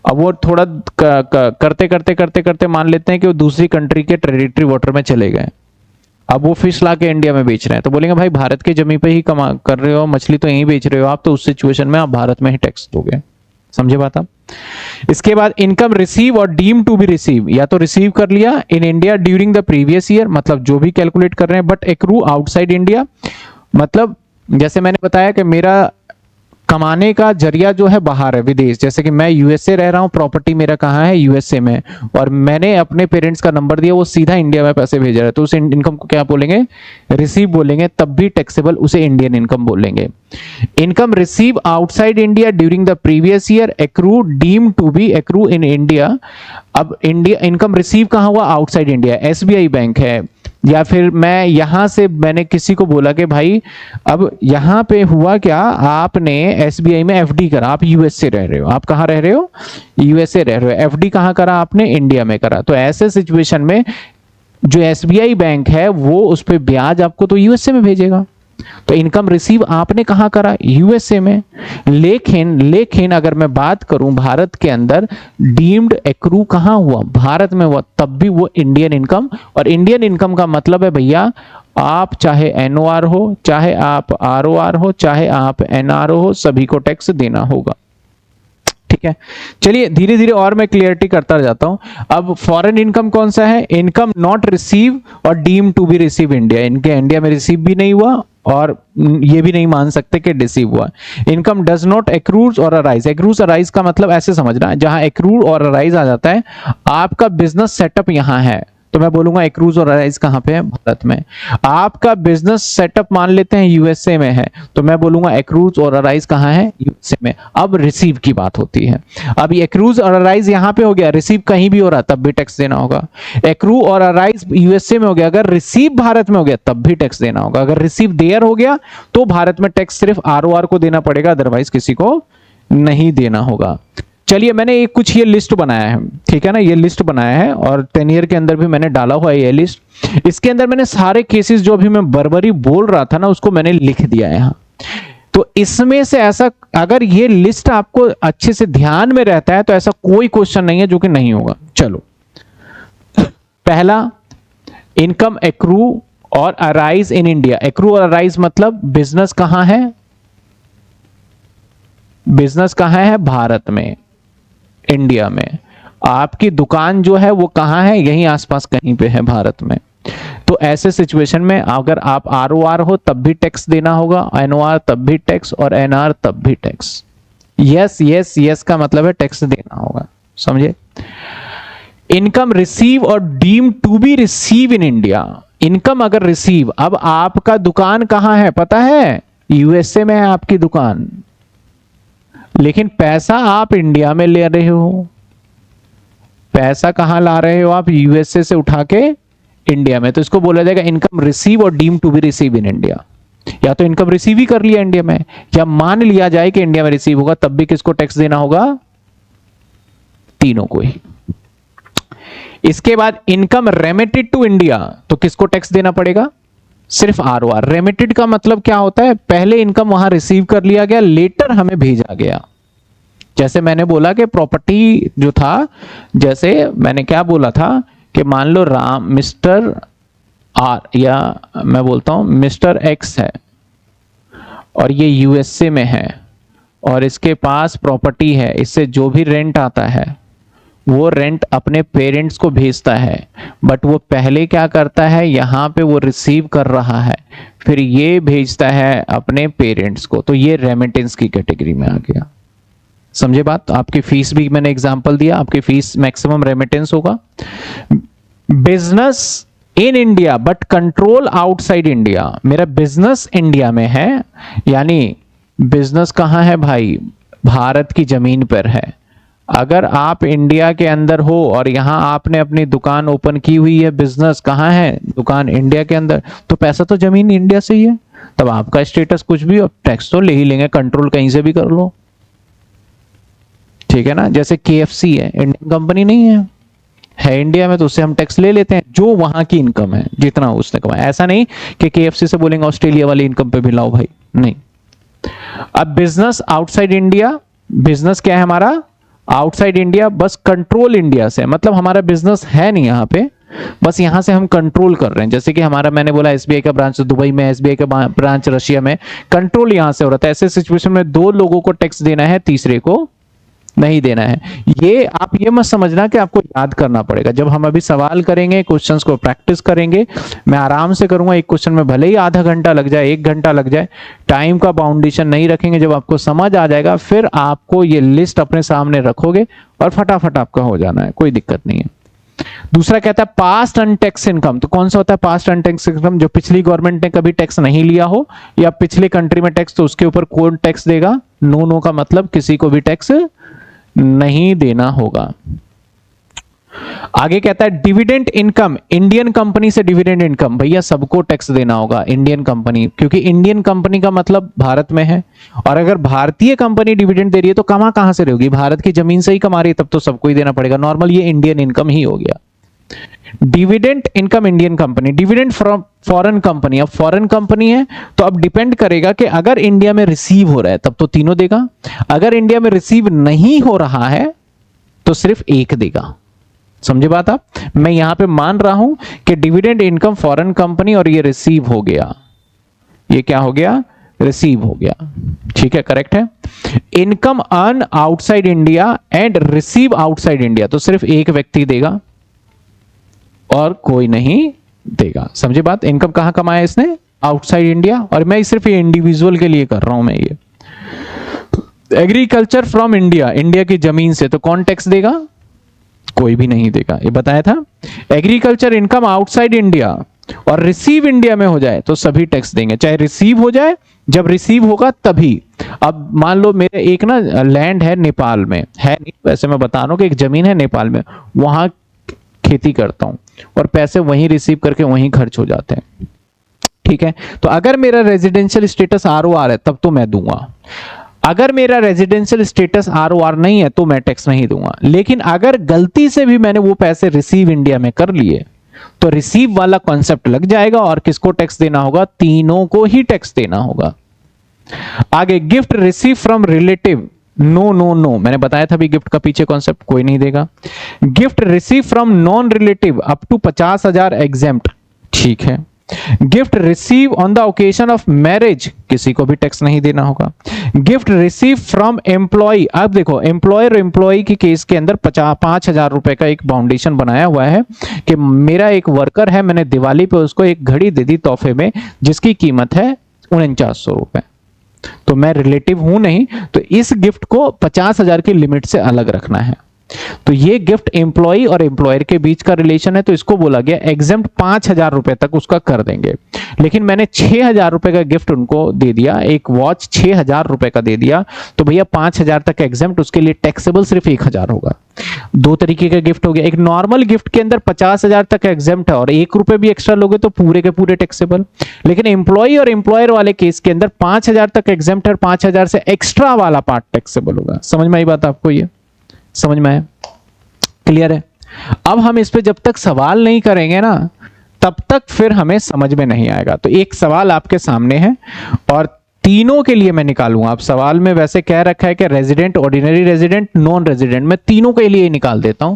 अब वो थोड़ा करते करते करते करते मान लेते हैं कि वो दूसरी कंट्री के टेरिटरी वाटर में चले गए, अब वो फिश ला के इंडिया में बेच रहे हैं, तो बोलेंगे भाई भारत के जमीन पे ही कमा कर रहे हो, मछली तो यहीं बेच रहे हो आप, तो उस सिचुएशन में आप भारत में ही टैक्स दोगे। समझे बात आप? इसके बाद इनकम रिसीव और डीम टू बी रिसीव, या तो रिसीव कर लिया इन India during the previous year, मतलब जो भी कैलकुलेट कर रहे हैं, बट एक्रू आउटसाइड इंडिया, मतलब जैसे मैंने बताया कि मेरा कमाने का जरिया जो है बाहर है, विदेश। जैसे कि मैं USA रह रहा हूँ, प्रॉपर्टी मेरा कहाँ है? USA में, और मैंने अपने पेरेंट्स का नंबर दिया, वो सीधा इंडिया में पैसे भेज रहा है, तो उस इनकम को क्या बोलेंगे? रिसीव बोलेंगे, तब भी टैक्सेबल उसे इंडियन इनकम बोलेंगे। Income receive outside India during the previous year accrue deem to be accrue in India. अब इंडिया इनकम रिसीव कहाँ हुआ? आउटसाइड इंडिया, SBI बैंक है, या फिर मैं यहां से मैंने किसी को बोला कि भाई अब यहां पे हुआ क्या, आपने SBI में FD करा, आप USA रह रहे हो, आप कहां रह रहे हो? USA रह रहे हो, FD कहां करा आपने? इंडिया में करा, तो ऐसे सिचुएशन में जो SBI बैंक है वो उस पर ब्याज आपको तो USA में भेजेगा, तो इनकम रिसीव आपने कहां करा? USA में। लेकिन अगर मैं बात करूं भारत के अंदर, डीम्ड एक्रू कहां हुआ? भारत में हुआ, तब भी वो इंडियन इनकम। और इंडियन इनकम का मतलब है भैया, आप चाहे NOR हो, चाहे आप ROR हो, चाहे आप NRO हो, सभी को टैक्स देना होगा। ठीक है, चलिए धीरे धीरे और मैं क्लियरिटी करता जाता हूं। अब फॉरेन इनकम कौन सा है? इनकम नॉट रिसीव और deem to be receive India, इनके इंडिया में रिसीव भी नहीं हुआ और ये भी नहीं मान सकते कि रिसीव हुआ। इनकम डज नॉट एक्रूज और अराइज, एक्रूज अराइज का मतलब ऐसे समझना, जहां एक्रूज और अराइज आ जाता है, आपका बिजनेस सेटअप यहां है तो मैं बोलूंगा एक्रूज और अराइज कहां पे है? भारत में। आपका बिजनेस सेटअप मान लेते हैं यूएसए में है तो मैं बोलूंगा एक्रूज और अराइज कहां है? यूएसए में। अब रिसीव की बात होती है, अब एक्रूज और अराइज यहां पे हो गया, रिसीव कहीं भी हो रहा तब भी टैक्स देना होगा। एक्रू और अराइज यूएसए में हो गया, अगर रिसीव भारत में हो गया तब भी टैक्स देना होगा। अगर रिसीव देयर हो गया तो भारत में टैक्स सिर्फ आरओआर को देना पड़ेगा, अदरवाइज किसी को नहीं देना होगा। चलिए मैंने एक कुछ ये लिस्ट बनाया है, ठीक है ना, ये लिस्ट बनाया है और 10 ईयर के अंदर भी मैंने डाला हुआ है ये लिस्ट। इसके अंदर मैंने सारे केसेस जो अभी मैं बर्बरी बोल रहा था ना उसको मैंने लिख दिया है यहाँ। तो इसमें से ऐसा, अगर ये लिस्ट आपको अच्छे से ध्यान में रहता है तो ऐसा कोई क्वेश्चन नहीं है जो कि नहीं होगा। चलो, पहला, इनकम एक्रू और अराइज इन इंडिया। एक्रू और अराइज मतलब बिजनेस कहां है? बिजनेस कहां है? भारत में, इंडिया में। आपकी दुकान जो है वो कहां है? यहीं आसपास कहीं पे है भारत में। तो ऐसे सिचुएशन में अगर आप आरओआर हो तब भी टैक्स देना होगा, एनओआर तब भी टैक्स और एनआर तब भी टैक्स। यस यस यस का मतलब है टैक्स देना होगा, समझे? इनकम रिसीव और deem to be receive in India. Income अगर रिसीव, अब आपका दुकान कहां है पता है? यूएसए में है आपकी दुकान, लेकिन पैसा आप इंडिया में ले रहे हो। पैसा कहां ला रहे हो आप? यूएसए से उठा के इंडिया में। तो इसको बोला जाएगा इनकम रिसीव और deem to be receive in India. या तो इनकम रिसीव ही कर लिया इंडिया में, या मान लिया जाए कि इंडिया में रिसीव होगा, तब भी किसको टैक्स देना होगा? तीनों को ही। इसके बाद इनकम रेमिटेड टू इंडिया, तो किसको टैक्स देना पड़ेगा? सिर्फ आरओआर। रेमिटेड का मतलब क्या होता है? पहले इनकम वहां रिसीव कर लिया गया, लेटर हमें भेजा गया। जैसे मैंने बोला कि प्रॉपर्टी जो था, जैसे मैंने क्या बोला था कि मान लो राम मिस्टर आर, या मैं बोलता हूं मिस्टर एक्स है और ये यूएसए में है और इसके पास प्रॉपर्टी है, इससे जो भी रेंट आता है वो रेंट अपने पेरेंट्स को भेजता है, बट वो पहले क्या करता है? यहां पे वो रिसीव कर रहा है, फिर ये भेजता है अपने पेरेंट्स को, तो ये रेमिटेंस की कैटेगरी में आ गया। समझे बात? आपकी फीस भी मैंने एग्जांपल दिया, आपकी फीस मैक्सिमम रेमिटेंस होगा। Business in India but control outside India. मेरा बिजनेस इंडिया में है, यानी बिजनेस कहां है भाई? भारत की जमीन पर है। अगर आप इंडिया के अंदर हो और यहां आपने अपनी दुकान ओपन की हुई है, बिजनेस कहां है? दुकान इंडिया के अंदर, तो पैसा तो जमीन इंडिया से ही है, तब आपका स्टेटस कुछ भी, टैक्स तो ले ही लेंगे, कंट्रोल कहीं से भी कर लो, ठीक है ना। जैसे केएफसी है, इंडियन कंपनी नहीं है इंडिया में, तो उससे हम टैक्स ले लेते हैं जो वहां की इनकम है, जितना उसने कमाया। ऐसा नहीं कि केएफसी से बोलेंगे ऑस्ट्रेलिया वाली इनकम पे भी लाओ भाई, नहीं। अब बिजनेस आउटसाइड इंडिया, बिजनेस क्या है हमारा? आउटसाइड इंडिया, बस कंट्रोल इंडिया से, मतलब हमारा बिजनेस है नहीं यहाँ पे, बस यहां से हम कंट्रोल कर रहे हैं। जैसे कि हमारा, मैंने बोला एसबीआई का ब्रांच दुबई में, एसबीआई का ब्रांच रशिया में, कंट्रोल यहां से हो रहा था। ऐसे सिचुएशन में दो लोगों को टैक्स देना है, तीसरे को नहीं देना है। ये आप ये मत समझना कि आपको याद करना पड़ेगा। जब हम अभी सवाल करेंगे, क्वेश्चंस को प्रैक्टिस करेंगे, मैं आराम से करूंगा, एक क्वेश्चन में भले ही आधा घंटा लग जाए, 1 घंटा लग जाए, टाइम का बाउंडेशन नहीं रखेंगे। जब आपको समझ आ जाएगा, फिर आपको ये लिस्ट अपने सामने रखोगे और फटाफट आपका हो जाना है, कोई दिक्कत नहीं है। दूसरा कहता है पास्ट अनटैक्स इनकम। तो कौन सा होता है पास्ट अनटैक्स इनकम? जो पिछली गवर्नमेंट ने कभी टैक्स नहीं लिया हो, या पिछले कंट्री में टैक्स, तो उसके ऊपर कौन टैक्स देगा? नो नो का मतलब किसी को भी टैक्स नहीं देना होगा। आगे कहता है डिविडेंड इनकम, इंडियन कंपनी से डिविडेंड इनकम, भैया सबको टैक्स देना होगा, इंडियन कंपनी, क्योंकि इंडियन कंपनी का मतलब भारत में है, और अगर भारतीय कंपनी डिविडेंड दे रही है तो कहां से रहेगी? भारत की जमीन से ही कमा रही है, तब तो सबको ही देना पड़ेगा। नॉर्मल ये इंडियन इनकम ही हो गया। Dividend income Indian company, dividend from foreign company, अब फॉरेन कंपनी है तो अब डिपेंड करेगा कि अगर इंडिया में रिसीव हो रहा है तब तो तीनों देगा, अगर इंडिया में रिसीव नहीं हो रहा है तो सिर्फ एक देगा। समझे बात आप? मैं यहां पे मान रहा हूं कि डिविडेंड इनकम फॉरेन कंपनी और ये रिसीव हो गया, ये क्या हो गया? रिसीव हो गया, ठीक है, करेक्ट है। Income earn outside India and receive outside India, तो सिर्फ एक व्यक्ति देगा और कोई नहीं देगा, समझे बात। इनकम कहां कमाया इसने, आउटसाइड इंडिया, और मैं सिर्फ ये इंडिविजुअल के लिए कर रहा हूं मैं ये। एग्रीकल्चर फ्रॉम इंडिया, इंडिया की जमीन से, तो कौन टैक्स देगा, कोई भी नहीं देगा, ये बताया था। एग्रीकल्चर इनकम आउटसाइड इंडिया और रिसीव इंडिया में हो जाए तो सभी टैक्स देंगे, चाहे रिसीव हो जाए, जब रिसीव होगा तभी। अब मान लो मेरे एक ना लैंड है नेपाल में, है नहीं वैसे, मैं बता रहा हूं कि एक जमीन है नेपाल में, वहां खेती करता हूं और पैसे वहीं रिसीव करके वहीं खर्च हो जाते हैं, ठीक है। तो अगर मेरा रेजिडेंशियल स्टेटस ROR है तब तो मैं दूंगा, अगर मेरा रेजिडेंशियल स्टेटस ROR नहीं है तो मैं टैक्स नहीं दूंगा। लेकिन अगर गलती से भी मैंने वो पैसे रिसीव इंडिया में कर लिए तो रिसीव वाला कॉन्सेप्ट लग जाएगा और किसको टैक्स देना होगा, तीनों को ही टैक्स देना होगा। आगे, gift receive from relative, no no no, मैंने बताया था भी गिफ्ट का पीछे कॉन्सेप्ट, कोई नहीं देगा। Gift receive from non relative up to 50,000 exempt, ठीक है। Gift receive on the occasion of marriage, किसी को भी टैक्स नहीं देना होगा। गिफ्ट रिसीव फ्रॉम एम्प्लॉय, अब देखो एम्प्लॉयर एम्प्लॉय की केस के अंदर 5,000 रुपए का एक बाउंडेशन बनाया हुआ है कि मेरा एक वर्कर है, मैंने दिवाली पे उसको एक घड़ी दे दी तोहफे में जिसकी कीमत है 4900 रुपए, तो मैं रिलेटिव हूं नहीं, तो इस गिफ्ट को 50,000 की लिमिट से अलग रखना है। तो ये गिफ्ट एम्प्लॉय और एम्प्लॉयर के बीच का रिलेशन है, तो इसको बोला गया एग्जेम्प्ट 5,000 रुपए तक उसका कर देंगे। लेकिन मैंने 6,000 रुपए का गिफ्ट उनको दे दिया, एक वॉच 6,000 रुपए का दे दिया, तो भैया 5,000 तक एग्जेम्प्ट, उसके लिए टैक्सेबल सिर्फ 1,000 होगा। दो तरीके का गिफ्ट हो गया, एक नॉर्मल गिफ्ट के अंदर 50,000 तक एग्जेम्प्ट है और 1 रुपए भी एक्स्ट्रा लोगे तो पूरे के पूरे टैक्सेबल। लेकिन एम्प्लॉय और एम्प्लॉयर वाले केस के अंदर 5,000 तक एग्जेम्प्ट है और 5,000 से एक्स्ट्रा वाला पार्ट टैक्सेबल होगा। समझ में आई बात आपको, ये समझ में आया, क्लियर है। अब हम इस पे जब तक सवाल नहीं करेंगे ना तब तक फिर हमें समझ में नहीं आएगा। तो एक सवाल आपके सामने है और तीनों के लिए मैं निकालूंगा। अब सवाल में वैसे कह रखा है कि resident, ordinary resident, non resident, मैं तीनों के लिए निकाल देता हूं।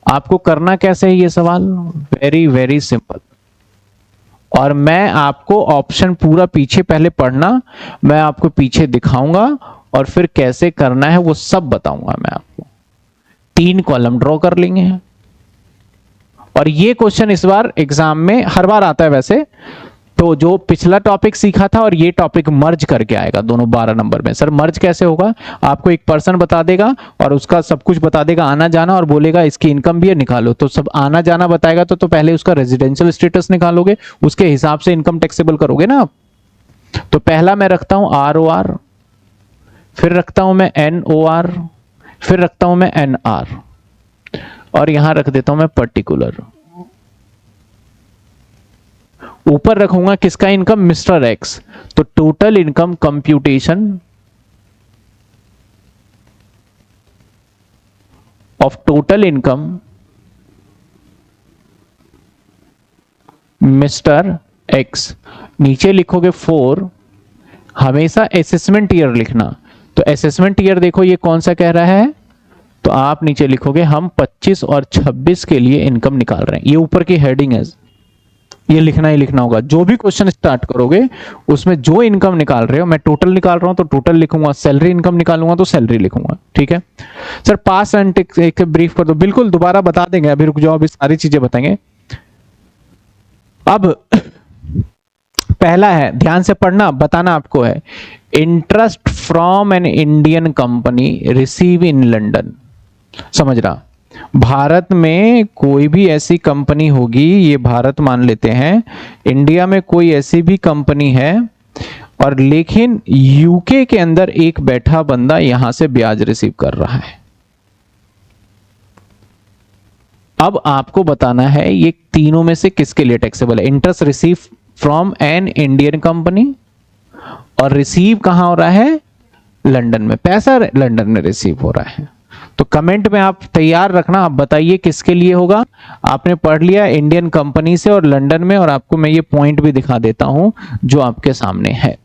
आपको करना कैसे है ये सवाल, वेरी वेरी सिंपल, और मैं आपको ऑप्शन पूरा पीछे पहले पढ़ना, मैं आपको पीछे दिखाऊंगा और फिर कैसे करना है वो सब बताऊंगा मैं आपको। 3 कॉलम ड्रॉ कर लेंगे और ये क्वेश्चन इस बार एग्जाम में हर बार आता है वैसे, तो जो पिछला टॉपिक सीखा था और ये टॉपिक मर्ज करके आएगा दोनों 12 नंबर में। सर मर्ज कैसे होगा, आपको एक पर्सन बता देगा और उसका सब कुछ बता देगा, आना जाना, और बोलेगा इसकी इनकम भी है निकालो, तो सब आना जाना बताएगा तो पहले उसका रेजिडेंशियल स्टेटस निकालोगे, उसके हिसाब से इनकम टैक्सेबल करोगे ना आप। तो पहला मैं रखता हूं ROR, फिर रखता हूं मैं NOR, फिर रखता हूं मैं NR, और यहां रख देता हूं मैं पर्टिकुलर। ऊपर रखूंगा किसका इनकम, मिस्टर एक्स, तो total income computation of total income mister x, नीचे लिखोगे 4, हमेशा असेसमेंट ईयर लिखना। तो असेसमेंट ईयर देखो ये कौन सा कह रहा है, तो आप नीचे लिखोगे हम 25 और 26 के लिए इनकम निकाल रहे हैं, ये ऊपर की हेडिंग है, ये लिखना ही लिखना होगा। जो भी क्वेश्चन स्टार्ट करोगे उसमें जो इनकम निकाल रहे हो, मैं टोटल निकाल रहा हूं तो टोटल लिखूंगा, सैलरी इनकम निकालूंगा तो सैलरी लिखूंगा, ठीक है। सर पास एंड एक ब्रीफ कर दो, बिल्कुल दोबारा बता देंगे, अभी रुक जाओ, अभी सारी चीजें बताएंगे। अब पहला है, ध्यान से पढ़ना, बताना आपको है, interest from an Indian company receive in London. समझ रहा, भारत में कोई भी ऐसी कंपनी होगी, ये भारत मान लेते हैं, इंडिया में कोई ऐसी भी कंपनी है और लेकिन यूके के अंदर एक बैठा बंदा यहां से ब्याज रिसीव कर रहा है। अब आपको बताना है ये तीनों में से किसके लिए टैक्सेबल है। Interest receive from an Indian company, और रिसीव कहां हो रहा है, लंदन में, पैसा लंदन में रिसीव हो रहा है। तो कमेंट में आप तैयार रखना, आप बताइए किसके लिए होगा। आपने पढ़ लिया इंडियन कंपनी से और लंदन में, और आपको मैं ये पॉइंट भी दिखा देता हूं जो आपके सामने है,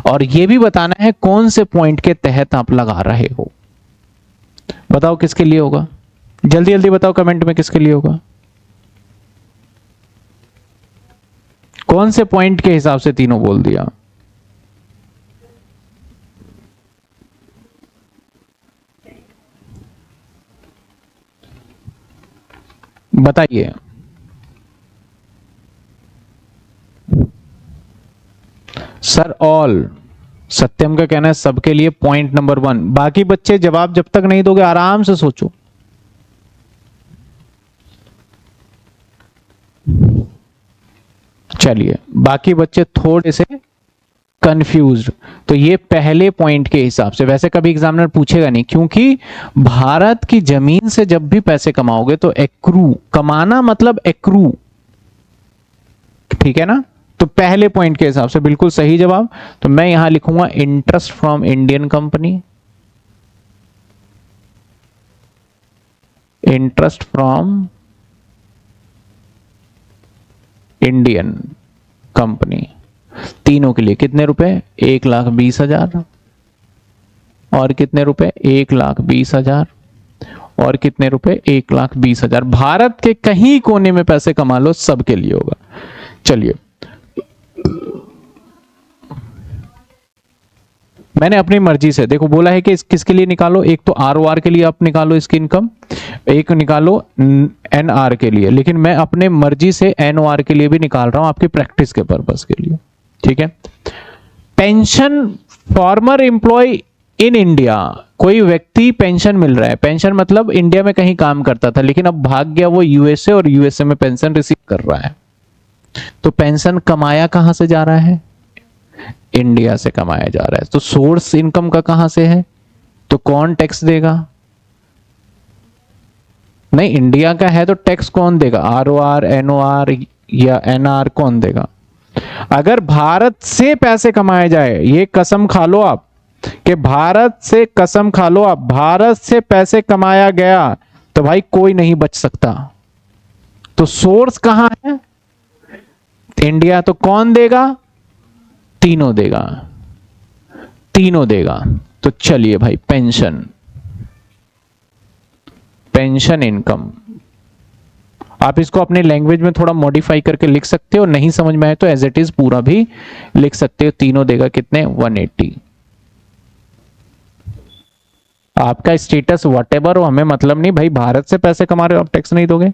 और ये भी बताना है कौन से पॉइंट के तहत आप लगा रहे हो। बताओ किसके लिए होगा, जल्दी जल्दी बताओ कमेंट में किसके लिए होगा, कौन से पॉइंट के हिसाब से तीनों बोल दिया। बताइए। सर ऑल, सत्यम का कहना है सबके लिए पॉइंट नंबर 1। बाकी बच्चे जवाब जब तक नहीं दोगे आराम से सोचो। चलिए, बाकी बच्चे थोड़े से कंफ्यूज्ड। तो ये पहले पॉइंट के हिसाब से, वैसे कभी एग्जामिनर पूछेगा नहीं, क्योंकि भारत की जमीन से जब भी पैसे कमाओगे तो एक्रू, कमाना मतलब एक्रू, ठीक है ना। तो पहले पॉइंट के हिसाब से बिल्कुल सही जवाब। तो मैं यहां लिखूंगा interest from Indian company, interest from Indian company. तीनों के लिए कितने रुपए? 1,20,000। और कितने रुपए? 1,20,000। और कितने रुपए? 1,20,000। भारत के कहीं कोने में पैसे कमा लो, सबके लिए होगा। चलिए, मैंने अपनी मर्जी से देखो बोला है कि किसके लिए निकालो, एक तो आरओआर के लिए आप निकालो इसकी इनकम, एक निकालो एनआर के लिए, लेकिन मैं अपने मर्जी से एनओआर के लिए भी निकाल रहा हूं आपकी प्रैक्टिस के पर्पस के लिए, ठीक है। Pension, former employ in India, कोई व्यक्ति पेंशन मिल रहा है, पेंशन मतलब इंडिया में कहीं काम करता था लेकिन अब भाग गया वो यूएसए, और यूएसए में पेंशन रिसीव कर रहा है। तो पेंशन कमाया कहां से जा रहा है? इंडिया से कमाया जा रहा है। तो सोर्स इनकम का कहां से है? तो कौन टैक्स देगा? नहीं, इंडिया का है तो टैक्स कौन देगा? आरओआर, एनओआर या एनआर, कौन देगा? अगर भारत से पैसे कमाए जाए, ये कसम खा लो आप कि भारत से, कसम खा लो आप, भारत से पैसे कमाया गया तो भाई कोई नहीं बच सकता। तो सोर्स कहां है? इंडिया। तो कौन देगा? तीनों देगा, तीनों देगा। तो चलिए भाई, पेंशन, पेंशन इनकम, आप इसको अपने लैंग्वेज में थोड़ा मॉडिफाई करके लिख सकते हो, नहीं समझ में आए तो एज इट इज पूरा भी लिख सकते हो। तीनों देगा कितने? 180। आपका स्टेटस व्हाटएवर हो, हमें मतलब नहीं भाई, भारत से पैसे कमा रहे हो आप, टैक्स नहीं दोगे।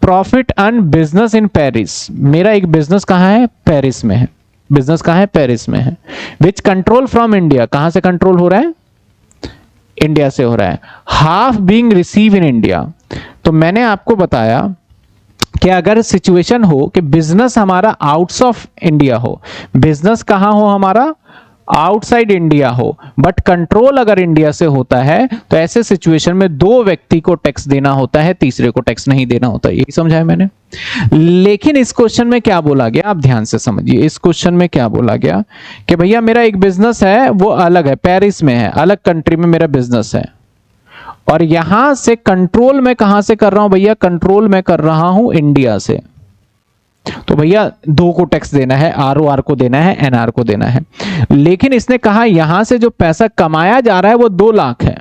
Profit earn business in Paris, मेरा एक बिजनेस कहां है? पेरिस में है। बिजनेस कहां है? पेरिस में है। विच कंट्रोल फ्रॉम इंडिया, कहां से कंट्रोल हो रहा है? इंडिया से हो रहा है। Half being receive in India, तो मैंने आपको बताया कि अगर सिचुएशन हो कि बिजनेस हमारा आउट्स ऑफ इंडिया हो, बिजनेस कहां हो हमारा? आउटसाइड इंडिया हो, बट कंट्रोल अगर इंडिया से होता है, तो ऐसे सिचुएशन में दो व्यक्ति को टैक्स देना होता है, तीसरे को टैक्स नहीं देना होता। यही समझाया मैंने। लेकिन इस क्वेश्चन में क्या बोला गया, आप ध्यान से समझिए। इस क्वेश्चन में क्या बोला गया कि भैया मेरा एक बिजनेस है, वो अलग है, पेरिस में है, अलग कंट्री में मेरा बिजनेस है, और यहां से कंट्रोल मैं कहां से कर रहा हूं भैया? कंट्रोल मैं कर रहा हूं इंडिया से। तो भैया दो को टैक्स देना है, आरओआर को देना है, एनआर को देना है। लेकिन इसने कहा यहां से जो पैसा कमाया जा रहा है वो 2 लाख है,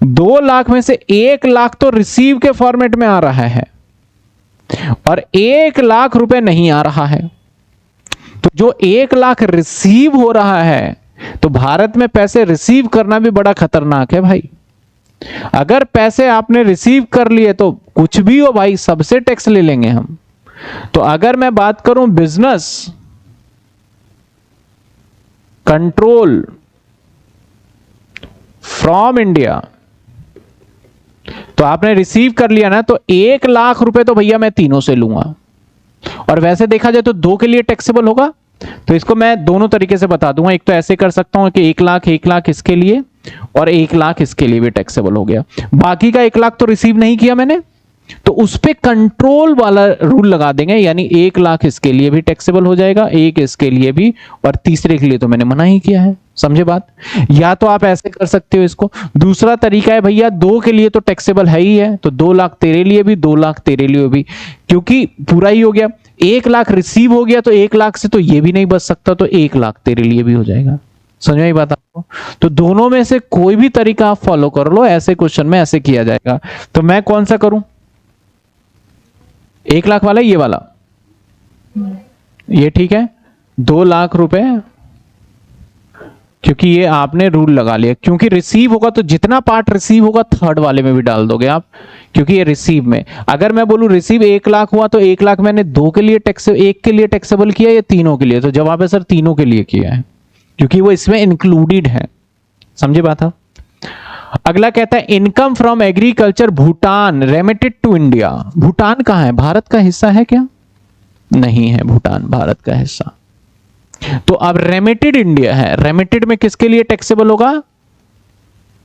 2 लाख में से 1 लाख तो रिसीव के फॉर्मेट में आ रहा है और 1 लाख रुपए नहीं आ रहा है। तो जो 1 लाख रिसीव हो रहा है, तो भारत में पैसे रिसीव करना भी बड़ा खतरनाक है भाई। अगर पैसे आपने रिसीव कर लिए तो कुछ भी हो भाई, सबसे टैक्स ले लेंगे हम। तो अगर मैं बात करूं बिजनेस कंट्रोल फ्रॉम इंडिया, तो आपने रिसीव कर लिया ना, तो 1 लाख रुपए तो भैया मैं तीनों से लूंगा। और वैसे देखा जाए तो 2 के लिए टैक्सेबल होगा, तो इसको मैं दोनों तरीके से बता दूंगा। एक तो ऐसे कर सकता हूं कि 1 लाख इसके लिए और 1 लाख इसके लिए भी टैक्सेबल हो गया। बाकी का 1 लाख तो रिसीव नहीं किया मैंने, तो उस पे कंट्रोल वाला रूल लगा देंगे, यानी 1 लाख इसके लिए भी टैक्सेबल हो जाएगा, एक इसके लिए भी, और तीसरे के लिए तो मैंने मना ही किया है। समझे बात? या तो आप ऐसे कर सकते हो इसको। दूसरा तरीका है भैया 2 के लिए तो टैक्सेबल है ही है, तो 2 लाख तेरे लिए भी, 2 लाख तेरे लिए भी, क्योंकि पूरा ही हो गया। 1 लाख रिसीव हो गया तो 1 लाख से तो ये भी नहीं बच सकता, तो 1 लाख तेरे लिए भी हो जाएगा। समझ में आई बात आपको? तो दोनों में से कोई भी तरीका आप फॉलो कर लो, ऐसे क्वेश्चन में ऐसे किया जाएगा। तो मैं कौन सा करूं? 1 लाख वाला, ये वाला, ये ठीक है। 2 लाख रुपए क्योंकि ये आपने रूल लगा लिया, क्योंकि रिसीव होगा तो जितना पार्ट रिसीव होगा थर्ड वाले में भी डाल दोगे आप, क्योंकि ये रिसीव में, अगर मैं बोलूं रिसीव 1 लाख हुआ तो 1 लाख मैंने दो के लिए टैक्स, एक के लिए टैक्सेबल किया या तीनों के लिए, तो जवाब है सर तीनों के लिए किया है, क्योंकि वो इसमें इंक्लूडेड है। समझे बात है? अगला कहता है income from agriculture Bhutan remitted to India. Bhutan कहां है? भारत का हिस्सा है क्या? नहीं है भूटान भारत का हिस्सा। तो अब रेमिटेड इंडिया है, रेमिटेड में किसके लिए टैक्सेबल होगा?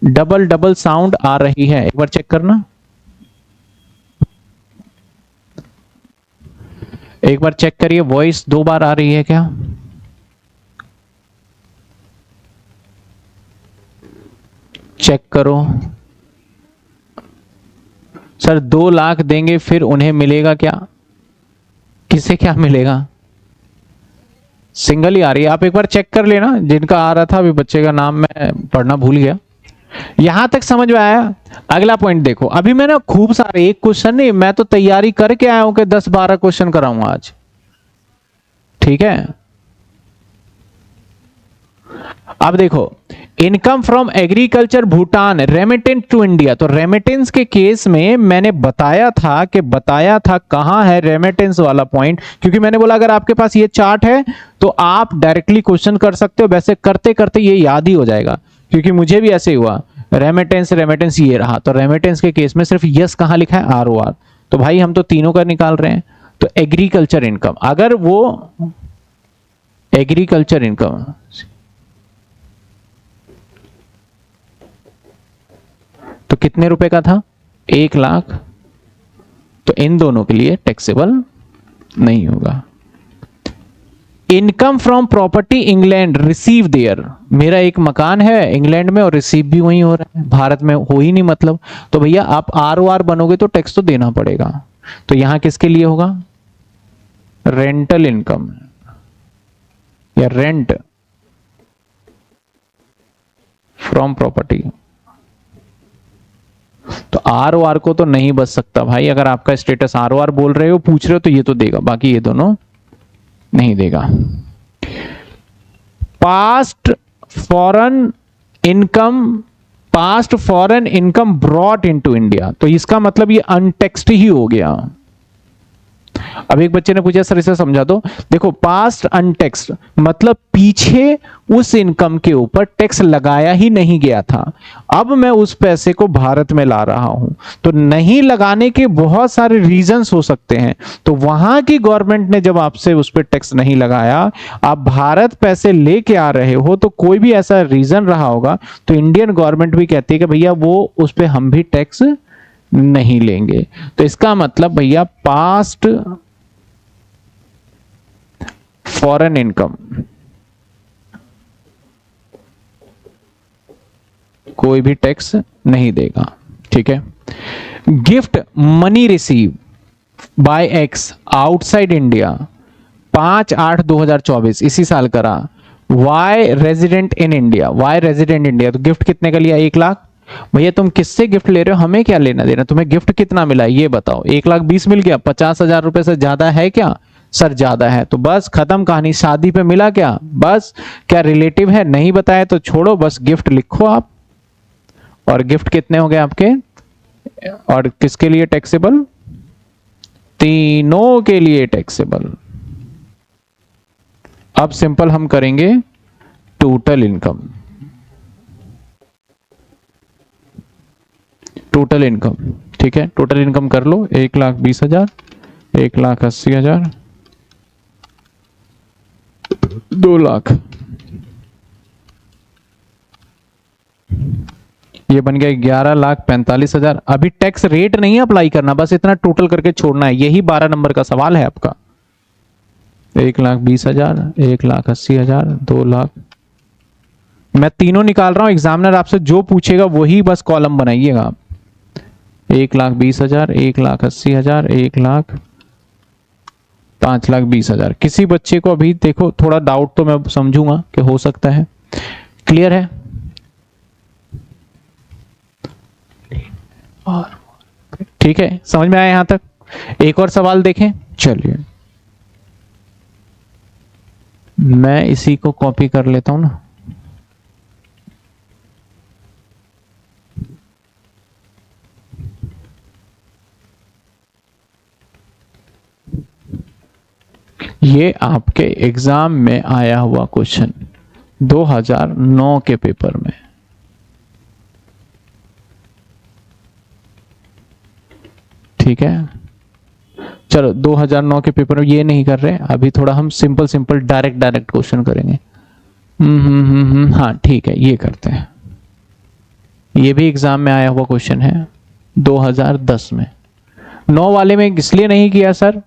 डबल डबल साउंड आ रही है, एक बार चेक करना, एक बार चेक करिए, वॉइस 2 बार आ रही है क्या? चेक करो सर। 2 लाख देंगे फिर उन्हें मिलेगा क्या? किसे क्या मिलेगा? सिंगल ही आ रही है, आप एक बार चेक कर लेना। जिनका आ रहा था, अभी बच्चे का नाम मैं पढ़ना भूल गया। यहां तक समझ में आया? अगला पॉइंट देखो, अभी मैंने खूब सारे, एक क्वेश्चन नहीं, मैं तो तैयारी करके आया हूं कि 10-12 क्वेश्चन कराऊंगा आज, ठीक है? अब देखो, income from agriculture Bhutan remittance to India, तो रेमिटेंस के केस में मैंने बताया था कहां है रेमिटेंस वाला पॉइंट, क्योंकि मैंने बोला अगर आपके पास ये चार्ट है तो आप डायरेक्टली क्वेश्चन कर सकते हो, वैसे करते करते ये याद ही हो जाएगा, क्योंकि मुझे भी ऐसे हुआ, रेमिटेंस रेमिटेंस ये रहा, तो रेमिटेंस के केस में सिर्फ यस कहां लिखा है? ROR। तो भाई हम तो तीनों का निकाल रहे हैं, तो एग्रीकल्चर इनकम, अगर वो एग्रीकल्चर इनकम तो कितने रुपए का था? 1 लाख, तो इन दोनों के लिए टैक्सेबल नहीं होगा। Income from property England receive there, मेरा एक मकान है इंग्लैंड में और रिसीव भी वहीं हो रहा है, भारत में हो ही नहीं मतलब, तो भैया आप ROR बनोगे तो टैक्स तो देना पड़ेगा। तो यहां किसके लिए होगा? रेंटल इनकम या रेंट फ्रॉम प्रॉपर्टी। तो ROR को तो नहीं बच सकता भाई, अगर आपका स्टेटस ROR बोल रहे हो, पूछ रहे हो, तो ये तो देगा, बाकी ये दोनों नहीं देगा। Past foreign income brought into India, तो इसका मतलब ये अनटैक्स्ड ही हो गया। अब एक बच्चे ने पूछा सर इसे समझा दो। देखो, पास्ट अनटैक्स्ड मतलब पीछे उस इनकम के ऊपर टैक्स लगाया ही नहीं गया था, अब मैं उस पैसे को भारत में ला रहा हूं, तो नहीं लगाने के बहुत सारे रीजंस हो सकते हैं। तो वहां की गवर्नमेंट ने जब आपसे उस पर टैक्स नहीं लगाया, आप भारत पैसे लेके आ रहे हो, तो कोई भी ऐसा रीजन रहा होगा, तो इंडियन गवर्नमेंट भी कहती है कि भैया वो उस पर हम भी टैक्स नहीं लेंगे। तो इसका मतलब भैया पास्ट फॉरेन इनकम कोई भी टैक्स नहीं देगा, ठीक है? Gift money receive by X outside India 5/8/2024 इसी साल करा, Y resident in India, Y resident India, तो गिफ्ट कितने का लिया? 1 लाख। भैया तुम किससे गिफ्ट ले रहे हो, हमें क्या लेना देना, तुम्हें गिफ्ट कितना मिला ये बताओ। 1,20,000 मिल गया, 50,000 रुपए से ज्यादा है क्या? सर ज्यादा है, तो बस खत्म कहानी। शादी पे मिला क्या? बस। क्या रिलेटिव है? नहीं बताया तो छोड़ो, बस गिफ्ट लिखो आप। और गिफ्ट कितने हो गए आपके, और किसके लिए टैक्सेबल? तीनों के लिए टैक्सेबल। अब सिंपल हम करेंगे टोटल इनकम, टोटल इनकम, ठीक है? टोटल इनकम कर लो, 1,20,000, 1,80,000, 2 लाख, ये बन गया 11,45,000। अभी टैक्स रेट नहीं अप्लाई करना, बस इतना टोटल करके छोड़ना है, यही 12 नंबर का सवाल है आपका। 1,20,000, 1,80,000, 2 लाख, मैं तीनों निकाल रहा हूं, एग्जामिनर आपसे जो पूछेगा वही बस कॉलम बनाइएगा आप। 1,20,000, 1,80,000, 1 लाख, 5,20,000। किसी बच्चे को अभी देखो थोड़ा डाउट तो मैं समझूंगा कि हो सकता है, क्लियर है? ठीक है, समझ में आया यहां तक? एक और सवाल देखें, चलिए मैं इसी को कॉपी कर लेता हूं ना। ये आपके एग्जाम में आया हुआ क्वेश्चन 2009 के पेपर में। ठीक है, चलो 2009 के पेपर में ये नहीं कर रहे, अभी थोड़ा हम सिंपल सिंपल डायरेक्ट क्वेश्चन करेंगे। हाँ ठीक है, ये करते हैं। ये भी एग्जाम में आया हुआ क्वेश्चन है 2010 में। 9 वाले में इसलिए नहीं किया सर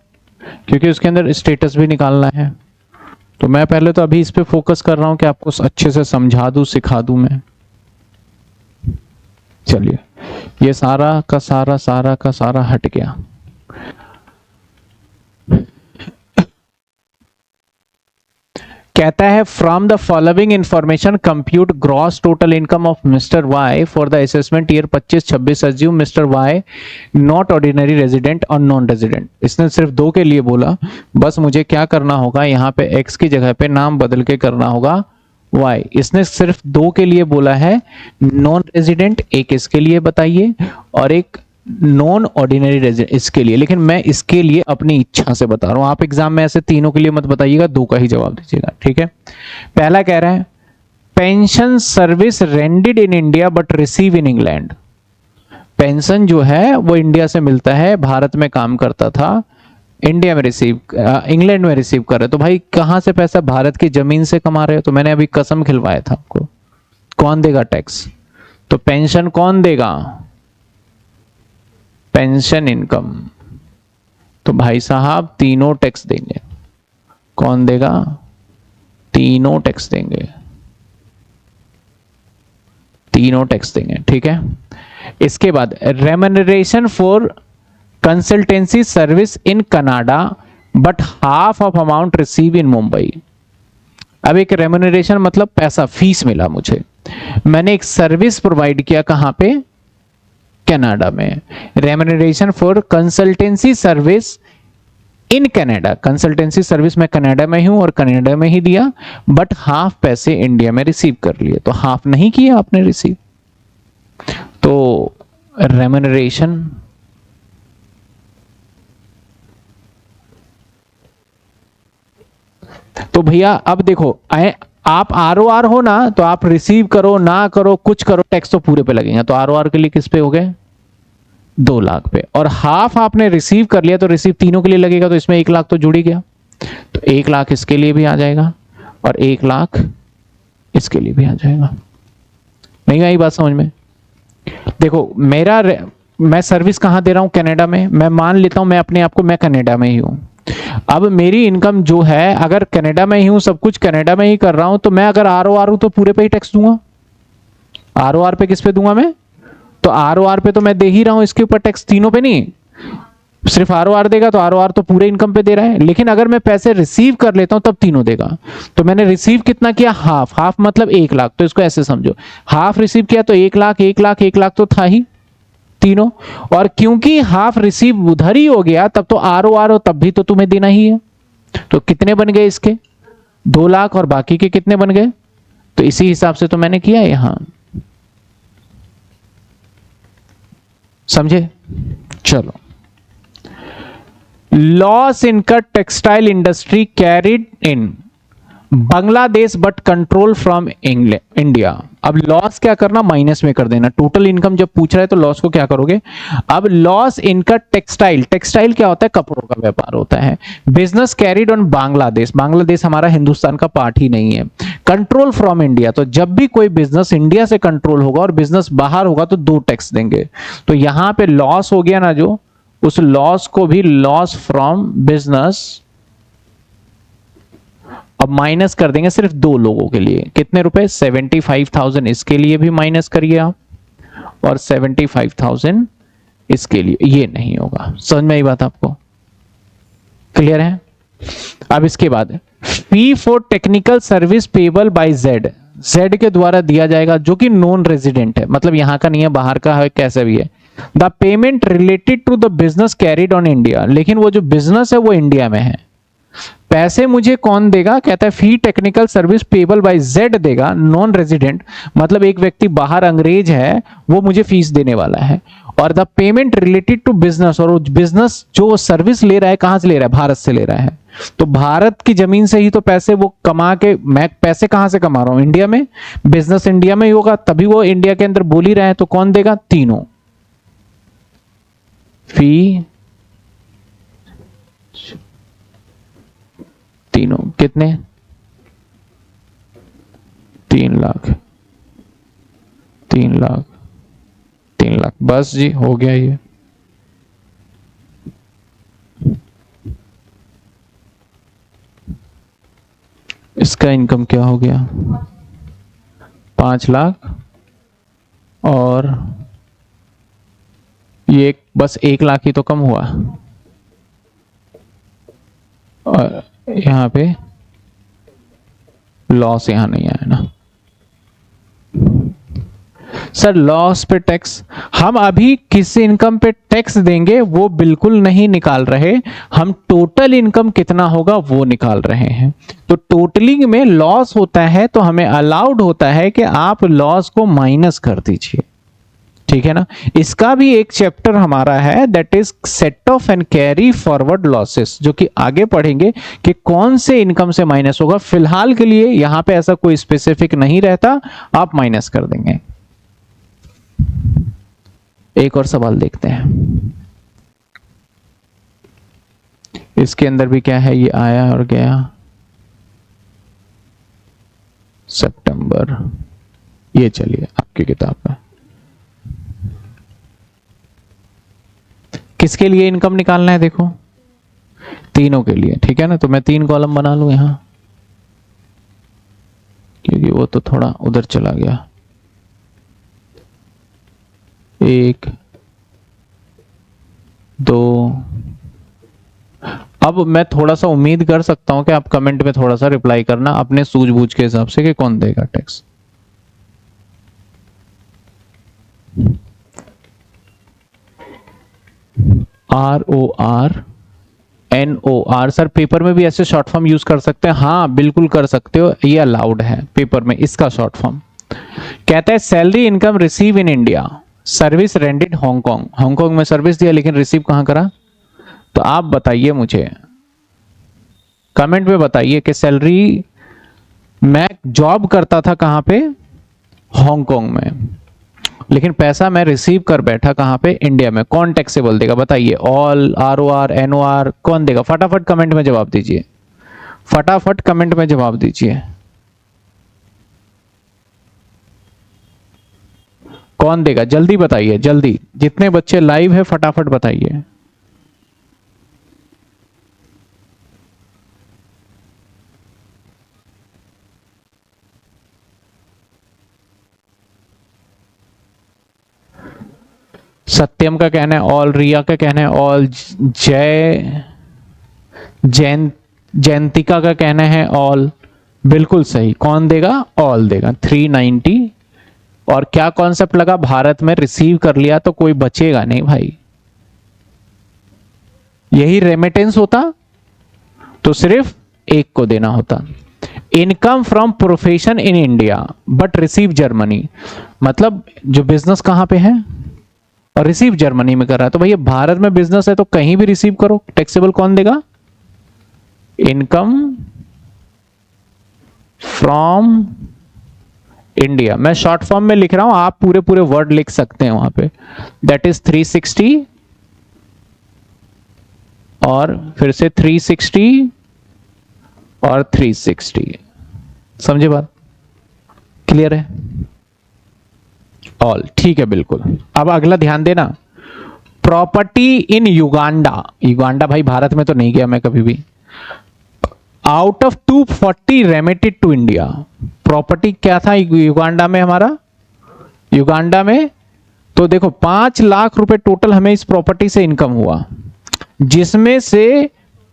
क्योंकि उसके अंदर स्टेटस भी निकालना है, तो मैं पहले तो अभी इस पे फोकस कर रहा हूं कि आपको अच्छे से समझा दूं, सिखा दूं मैं। चलिए, ये सारा का सारा हट गया। कहता है from the following information compute gross total income of mister Y for the assessment year 25-26। Assume mister Y not ordinary resident और नॉन रेजिडेंट। इसने सिर्फ 2 के लिए बोला, बस मुझे क्या करना होगा, यहाँ पे x की जगह पे नाम बदल के करना होगा y। इसने सिर्फ 2 के लिए बोला है, नॉन रेजिडेंट एक इसके लिए बताइए और एक नॉन ऑर्डिनरी रेजिडेंट इसके लिए, लेकिन मैं इसके लिए अपनी इच्छा से बता रहा हूं। आप एग्जाम में ऐसे तीनों के लिए मत बताइएगा, 2 का ही जवाब दीजिएगा। ठीक है, पहला कह रहा है pension service rendered in India but receive in England. Pension जो है वो इंडिया से मिलता है, भारत में काम करता था, इंडिया में इंग्लैंड में रिसीव कर रहे। तो भाई कहां से पैसा, भारत की जमीन से कमा रहे हो। तो मैंने अभी कसम खिलवाया था आपको, कौन देगा टैक्स, तो पेंशन कौन देगा, पेंशन इनकम। तो भाई साहब तीनों टैक्स देंगे। कौन देगा, तीनों टैक्स देंगे, तीनों टैक्स देंगे। ठीक है, इसके बाद remuneration for consultancy service in Canada but half of amount receive in Mumbai. अब एक रेम्यूनरेशन मतलब पैसा, फीस मिला मुझे, मैंने एक सर्विस प्रोवाइड किया कहां पे, कनाडा में। Remuneration for consultancy service in Canada, consultancy service मैं कनाडा में हूं और कनाडा में ही दिया, बट हाफ पैसे इंडिया में रिसीव कर लिए। तो हाफ नहीं किया आपने रिसीव, तो रेम्यूनरेशन तो भैया अब देखो, आप आरओआर हो ना, तो आप रिसीव करो ना करो कुछ करो, टैक्स तो पूरे पे लगेगा। तो आरओआर के लिए किस पे हो गए, 2 लाख पे, और हाफ आपने रिसीव कर लिया तो रिसीव तीनों के लिए लगेगा, तो इसमें 1 लाख तो जुड़ ही गया। तो 1 लाख इसके लिए भी आ जाएगा और 1 लाख इसके लिए भी आ जाएगा। नहीं आई बात समझ में। देखो मैं सर्विस कहां दे रहा हूं, कनाडा में। मैं मान लेता हूं मैं अपने आप को, मैं कनाडा में ही हूं। अब मेरी इनकम जो है, अगर कनाडा में ही हूं, सब कुछ कनाडा में ही कर रहा हूं, तो मैं अगर आरओआर हूं तो पूरे पे ही टैक्स दूंगा। आरओआर पे किस पे दूंगा मैं, तो आरओआर पे तो मैं दे ही रहा हूं, इसके ऊपर टैक्स तीनों पे नहीं, सिर्फ आरओआर देगा, तो आरओआर तो पूरे इनकम पे दे रहा है। लेकिन अगर मैं पैसे रिसीव कर लेता हूं तब तीनों देगा। तो मैंने रिसीव कितना किया, हाफ मतलब 1 लाख। तो इसको ऐसे समझो, हाफ रिसीव किया तो 1 लाख, 1 लाख, 1 लाख तो था ही तीनों, और क्योंकि हाफ रिसीव उधर ही हो गया, तब तो आरओआर हो, तब भी तो तुम्हें देना ही है। तो कितने बन गए इसके, 2 लाख, और बाकी के कितने बन गए, तो इसी हिसाब से तो मैंने किया यहां, समझे। चलो, loss income textile industry carried in Bangladesh but control from India. अब लॉस क्या करना, माइनस में कर देना। टोटल इनकम जब पूछ रहा है तो लॉस को क्या करोगे। अब लॉस इनकम टेक्सटाइल, टेक्सटाइल क्या होता है, कपड़ों का व्यापार होता है। Business carried on Bangladesh, Bangladesh हमारा हिंदुस्तान का पार्ट ही नहीं है। कंट्रोल फ्रॉम इंडिया, तो जब भी कोई बिजनेस इंडिया से कंट्रोल होगा और बिजनेस बाहर होगा तो 2 टैक्स देंगे। तो यहां पे लॉस हो गया ना, जो उस लॉस को भी लॉस फ्रॉम बिजनेस, अब माइनस कर देंगे सिर्फ 2 लोगों के लिए। कितने रुपए, 75,000 इसके लिए भी माइनस करिए आप, और 75,000 इसके लिए। ये नहीं होगा, समझ में आई बात आपको, क्लियर है। अब इसके बाद fee for technical service payable by Z, Z के द्वारा दिया जाएगा, जो कि नॉन रेजिडेंट है, मतलब यहां का नहीं है, बाहर का है, कैसे भी है। The payment related to the business carried on India, लेकिन वो जो बिजनेस है वो इंडिया में है, पैसे मुझे कौन देगा, कहता है fee technical service payable by Z देगा, नॉन रेजिडेंट, मतलब एक व्यक्ति बाहर अंग्रेज है वो मुझे फीस देने वाला है। और the payment related to business, और बिजनेस जो सर्विस ले रहा है कहां से ले रहा है, भारत से ले रहा है। तो भारत की जमीन से ही तो पैसे वो कमा के, मैं पैसे कहां से कमा रहा हूं, इंडिया में, बिजनेस इंडिया में ही होगा, तभी वो इंडिया के अंदर बोल ही रहे हैं। तो कौन देगा, तीनों, फी तीनों कितने, 3 लाख, 3 लाख, 3 लाख, बस जी हो गया ये। इसका इनकम क्या हो गया, 5 लाख, और ये बस 1 लाख ही तो कम हुआ, और यहां पे लॉस यहां नहीं आया ना सर। लॉस पे टैक्स हम अभी किस इनकम पे टैक्स देंगे वो बिल्कुल नहीं निकाल रहे, हम टोटल इनकम कितना होगा वो निकाल रहे हैं। तो टोटलिंग में लॉस होता है तो हमें अलाउड होता है कि आप लॉस को माइनस कर दीजिए, ठीक है ना। इसका भी एक चैप्टर हमारा है, that is set of and carry forward losses, जो कि आगे पढ़ेंगे कि कौन से इनकम से माइनस होगा। फिलहाल के लिए यहां पे ऐसा कोई स्पेसिफिक नहीं रहता, आप माइनस कर देंगे। एक और सवाल देखते हैं, इसके अंदर भी क्या है, ये आया और गया सितंबर, ये चलिए आपकी किताब में किसके लिए इनकम निकालना है, देखो तीनों के लिए, ठीक है ना। तो मैं 3 कॉलम बना लूं यहां, क्योंकि वो तो थोड़ा उधर चला गया। 1 2, अब मैं थोड़ा सा उम्मीद कर सकता हूं कि आप कमेंट में थोड़ा सा रिप्लाई करना अपने सूझबूझ के हिसाब से कि कौन देगा tax. ROR NOR, sir paper में भी ऐसे शॉर्ट फॉर्म यूज कर सकते हैं, हाँ बिल्कुल कर सकते हो, ये अलाउड है पेपर में इसका शॉर्ट फॉर्म। कहता है salary income receive in India, service rendered Hong Kong, Hong Kong में सर्विस दिया लेकिन रिसीव कहां करा। तो आप बताइए मुझे, कमेंट में बताइए कि सैलरी मैं जॉब करता था कहां पे, हांगकांग में, लेकिन पैसा मैं रिसीव कर बैठा कहां पे, इंडिया में, कौन टैक्सेबल देगा बताइए। ऑल, ROR NOR कौन देगा, फटाफट कमेंट में जवाब दीजिए, फटाफट कमेंट में जवाब दीजिए, कौन देगा, जल्दी बताइए, जल्दी, जितने बच्चे लाइव है फटाफट बताइए। सत्यम का कहना है ऑल, रिया का कहना है ऑल, जयंतिका का कहना है ऑल, बिल्कुल सही, कौन देगा, ऑल देगा, 390। और क्या कॉन्सेप्ट लगा, भारत में रिसीव कर लिया तो कोई बचेगा नहीं भाई, यही रेमिटेंस होता तो सिर्फ एक को देना होता। Income from profession in India but receive Germany, मतलब जो बिजनेस कहां पे है और रिसीव जर्मनी में कर रहा है, तो भैया भारत में बिजनेस है तो कहीं भी रिसीव करो, टैक्सेबल कौन देगा, इनकम फ्रॉम इंडिया। मैं शॉर्ट फॉर्म में लिख रहा हूं, आप पूरे पूरे वर्ड लिख सकते हैं वहां पे, दैट इज 360, और फिर से 360 और 360, समझे बात, क्लियर है, ऑल, ठीक है बिल्कुल। अब अगला ध्यान देना, प्रॉपर्टी इन युगांडा, युगांडा भाई भारत में तो नहीं गया मैं कभी भी, out of 240 remitted to India, property क्या था युगांडा में हमारा, युगांडा में तो देखो 5 लाख रुपए टोटल हमें इस प्रॉपर्टी से इनकम हुआ, जिसमें से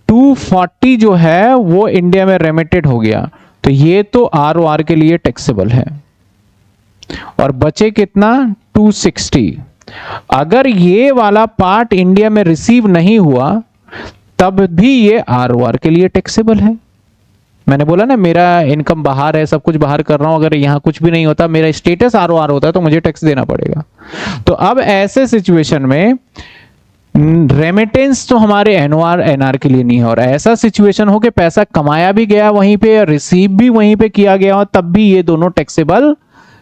240 जो है वो इंडिया में रेमिटेड हो गया, तो ये तो ROR के लिए टैक्सेबल है, और बचे कितना, 260। अगर ये वाला पार्ट इंडिया में रिसीव नहीं हुआ तब भी ये ROR के लिए टैक्सेबल है। मैंने बोला ना मेरा इनकम बाहर है, सब कुछ बाहर कर रहा हूं, अगर यहां कुछ भी नहीं होता, मेरा स्टेटस ROR होता है, तो मुझे टैक्स देना पड़ेगा। तो अब ऐसे सिचुएशन में रेमिटेंस तो हमारे NOR NR के लिए नहीं है, और ऐसा सिचुएशन हो कि पैसा कमाया भी गया वहीं पे और रिसीव भी वहीं पे किया गया हो, तब भी ये दोनों टैक्सेबल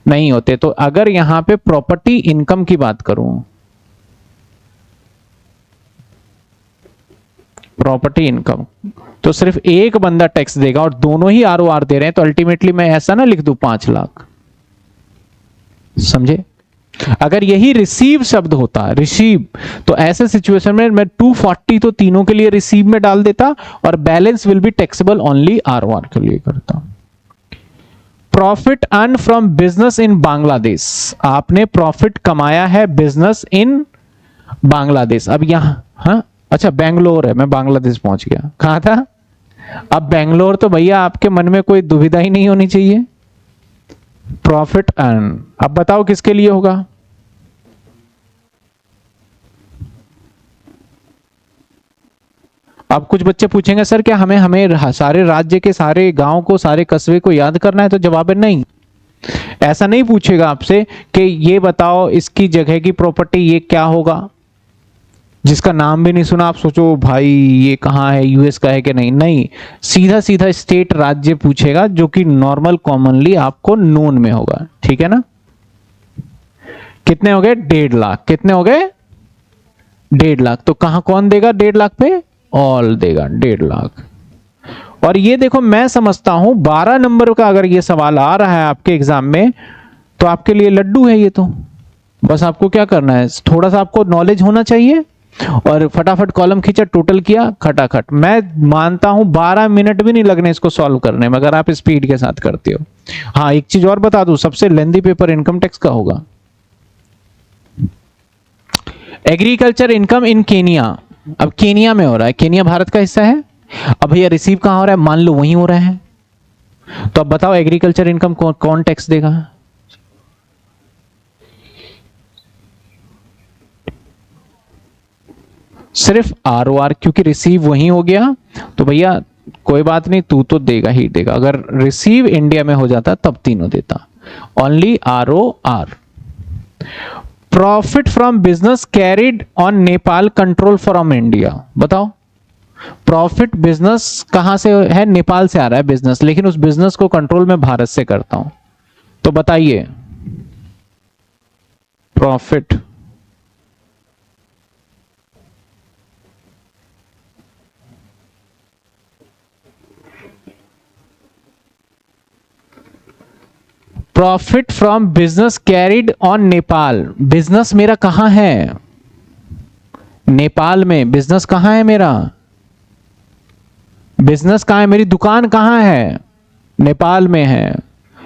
नहीं होते। तो अगर यहां पे प्रॉपर्टी इनकम की बात करूं, प्रॉपर्टी इनकम, तो सिर्फ एक बंदा टैक्स देगा और दोनों ही ROR दे रहे हैं, तो अल्टीमेटली मैं ऐसा ना लिख दूं 5 लाख, समझे? अगर यही रिसीव शब्द होता, रिसीव, तो ऐसे सिचुएशन में मैं 240 तो तीनों के लिए रिसीव में डाल देता और balance will be taxable only ROR के लिए करता। Profit earn from business in Bangladesh, आपने प्रॉफिट कमाया है बिजनेस इन बांग्लादेश। अब यहां, हाँ अच्छा बेंगलोर है, मैं बांग्लादेश पहुंच गया, कहां था? अब बेंगलोर तो भैया आपके मन में कोई दुविधा ही नहीं होनी चाहिए। प्रॉफिट अर्न, अब बताओ किसके लिए होगा? अब कुछ बच्चे पूछेंगे सर क्या हमें हमें सारे राज्य के सारे गांव को, सारे कस्बे को याद करना है? तो जवाब है नहीं। ऐसा नहीं पूछेगा आपसे कि ये बताओ इसकी जगह की प्रॉपर्टी ये क्या होगा, जिसका नाम भी नहीं सुना, आप सोचो भाई ये कहाँ है, US का है कि नहीं। नहीं, सीधा सीधा स्टेट राज्य पूछेगा, जो कि नॉर्मल कॉमनली आपको नोन में होगा, ठीक है ना? कितने हो गए? 1.5 लाख। कितने हो गए? 1.5 लाख। तो कहां कौन देगा 1.5 लाख पे? ऑल देगा 1.5 लाख। और ये देखो मैं समझता हूं 12 नंबर का अगर ये सवाल आ रहा है आपके एग्जाम में, तो आपके लिए लड्डू है ये। तो बस आपको क्या करना है, थोड़ा सा आपको नॉलेज होना चाहिए और फटाफट कॉलम खींचा, टोटल किया, खटाखट। मैं मानता हूं 12 मिनट भी नहीं लगने इसको सॉल्व करने में, अगर आप स्पीड के साथ करते हो। हाँ एक चीज और बता दूं, सबसे लेंदी पेपर इनकम टैक्स का होगा। एग्रीकल्चर इनकम इन केनिया, अब केनिया में हो रहा है, केनिया भारत का हिस्सा है। अब भैया रिसीव कहां हो रहा है? मान लो वहीं हो रहा है। तो अब बताओ एग्रीकल्चर इनकम कौन टैक्स देगा? सिर्फ ROR, क्योंकि रिसीव वहीं हो गया, तो भैया कोई बात नहीं, तू तो देगा ही देगा। अगर रिसीव इंडिया में हो जाता तब तीनों देता, only ROR। Profit from business carried on Nepal control from India, बताओ प्रॉफिट बिजनेस कहां से है? नेपाल से आ रहा है बिजनेस, लेकिन उस बिजनेस को कंट्रोल में भारत से करता हूं, तो बताइए profit profit from business carried on Nepal, business मेरा कहां है? नेपाल में। बिजनेस कहां है मेरा? बिजनेस कहां है? मेरी दुकान कहां है? नेपाल में है।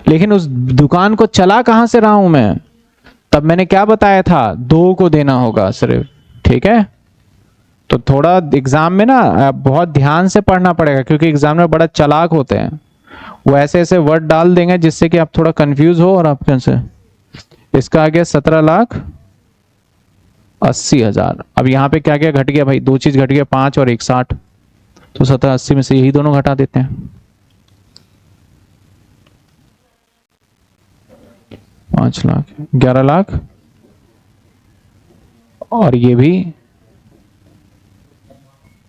लेकिन उस दुकान को चला कहां से रहा हूं मैं? तब मैंने क्या बताया था, 2 को देना होगा सिर्फ, ठीक है? तो थोड़ा एग्जाम में ना बहुत ध्यान से पढ़ना पड़ेगा, क्योंकि एग्जाम में बड़ा चालाक होते हैं, वो ऐसे ऐसे वर्ड डाल देंगे जिससे कि आप थोड़ा कंफ्यूज हो। और आप कैसे, इसका आ गया 17,80,000। अब यहाँ पे क्या क्या घट गया भाई? 2 चीज घट गया, 5 और 1 60, तो 17,80 में से यही दोनों घटा देते हैं। 5 लाख, 11 लाख, और ये भी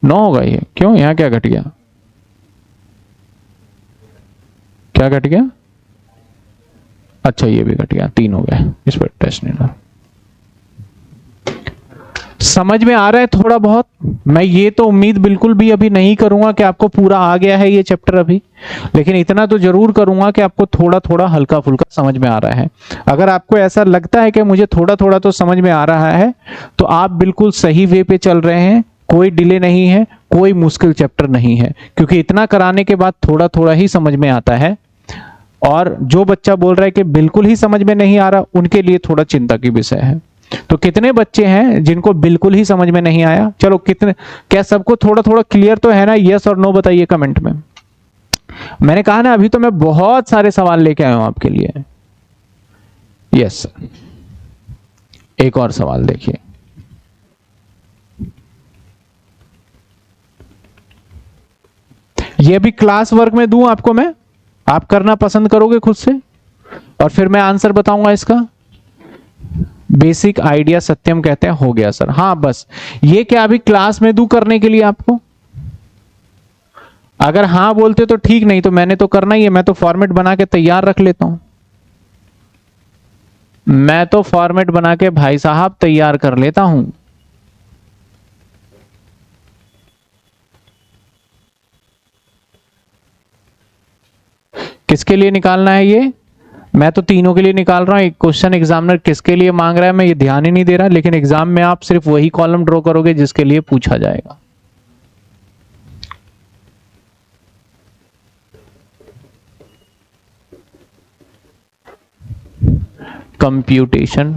9 होगा। ये क्यों, यहाँ क्या घट गया? क्या घट गया? अच्छा ये भी घट गया, 3 हो गए। इस पर टेस्ट नहीं रहा। समझ में आ रहा है थोड़ा बहुत? मैं ये तो उम्मीद बिल्कुल भी अभी नहीं करूंगा कि आपको पूरा आ गया है ये चैप्टर अभी, लेकिन इतना तो जरूर करूंगा कि आपको थोड़ा थोड़ा हल्का फुल्का समझ में आ रहा है। अगर आपको ऐसा लगता है कि मुझे थोड़ा थोड़ा तो समझ में आ रहा है, तो आप बिल्कुल सही वे पे चल रहे हैं। कोई डिले नहीं है, कोई मुश्किल चैप्टर नहीं है, क्योंकि इतना कराने के बाद थोड़ा थोड़ा ही समझ में आता है। और जो बच्चा बोल रहा है कि बिल्कुल ही समझ में नहीं आ रहा, उनके लिए थोड़ा चिंता की विषय है। तो कितने बच्चे हैं जिनको बिल्कुल ही समझ में नहीं आया? चलो कितने, क्या सबको थोड़ा थोड़ा क्लियर तो है ना? यस और नो बताइए कमेंट में। मैंने कहा ना अभी तो मैं बहुत सारे सवाल लेके आया हूं आपके लिए। यस, एक और सवाल देखिए। ये भी क्लास वर्क में दूं आपको मैं, आप करना पसंद करोगे खुद से, और फिर मैं आंसर बताऊंगा इसका। बेसिक आइडिया सत्यम कहते हैं, हो गया सर। हाँ बस ये क्या अभी क्लास में दूं करने के लिए आपको? अगर हाँ बोलते तो ठीक, नहीं तो मैंने तो करना ही है, मैं तो फॉर्मेट बना के तैयार रख लेता हूं, मैं तो फॉर्मेट बना के भाई साहब तैयार कर लेता हूं। किसके लिए निकालना है ये? मैं तो तीनों के लिए निकाल रहा हूं। एक क्वेश्चन एग्जामिनर किसके लिए मांग रहा है मैं ये ध्यान ही नहीं दे रहा, लेकिन एग्जाम में आप सिर्फ वही कॉलम ड्रॉ करोगे जिसके लिए पूछा जाएगा। Computation,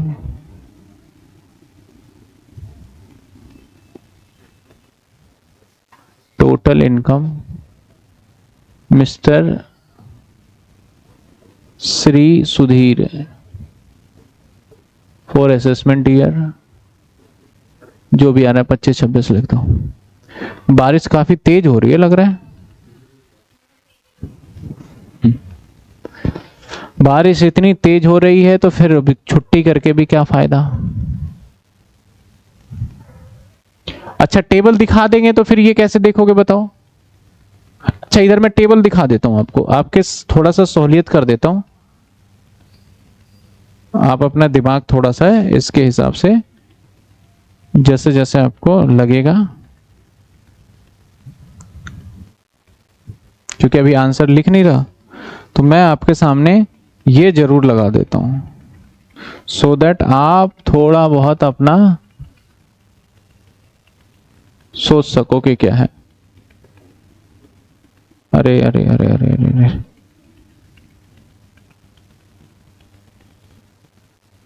total income, mister Shri Sudhir for assessment year, जो भी आ रहा है 25-26 लिख दो। बारिश काफी तेज हो रही है लग रहा है, बारिश इतनी तेज हो रही है तो फिर छुट्टी करके भी क्या फायदा। अच्छा टेबल दिखा देंगे तो फिर ये कैसे देखोगे बताओ? अच्छा इधर मैं टेबल दिखा देता हूं आपको, आपके थोड़ा सा सहूलियत कर देता हूं, आप अपना दिमाग थोड़ा सा है इसके हिसाब से जैसे जैसे आपको लगेगा, क्योंकि अभी आंसर लिख नहीं रहा तो मैं आपके सामने ये जरूर लगा देता हूं सो दैट आप थोड़ा बहुत अपना सोच सको कि क्या है। अरे अरे अरे अरे अरे, अरे।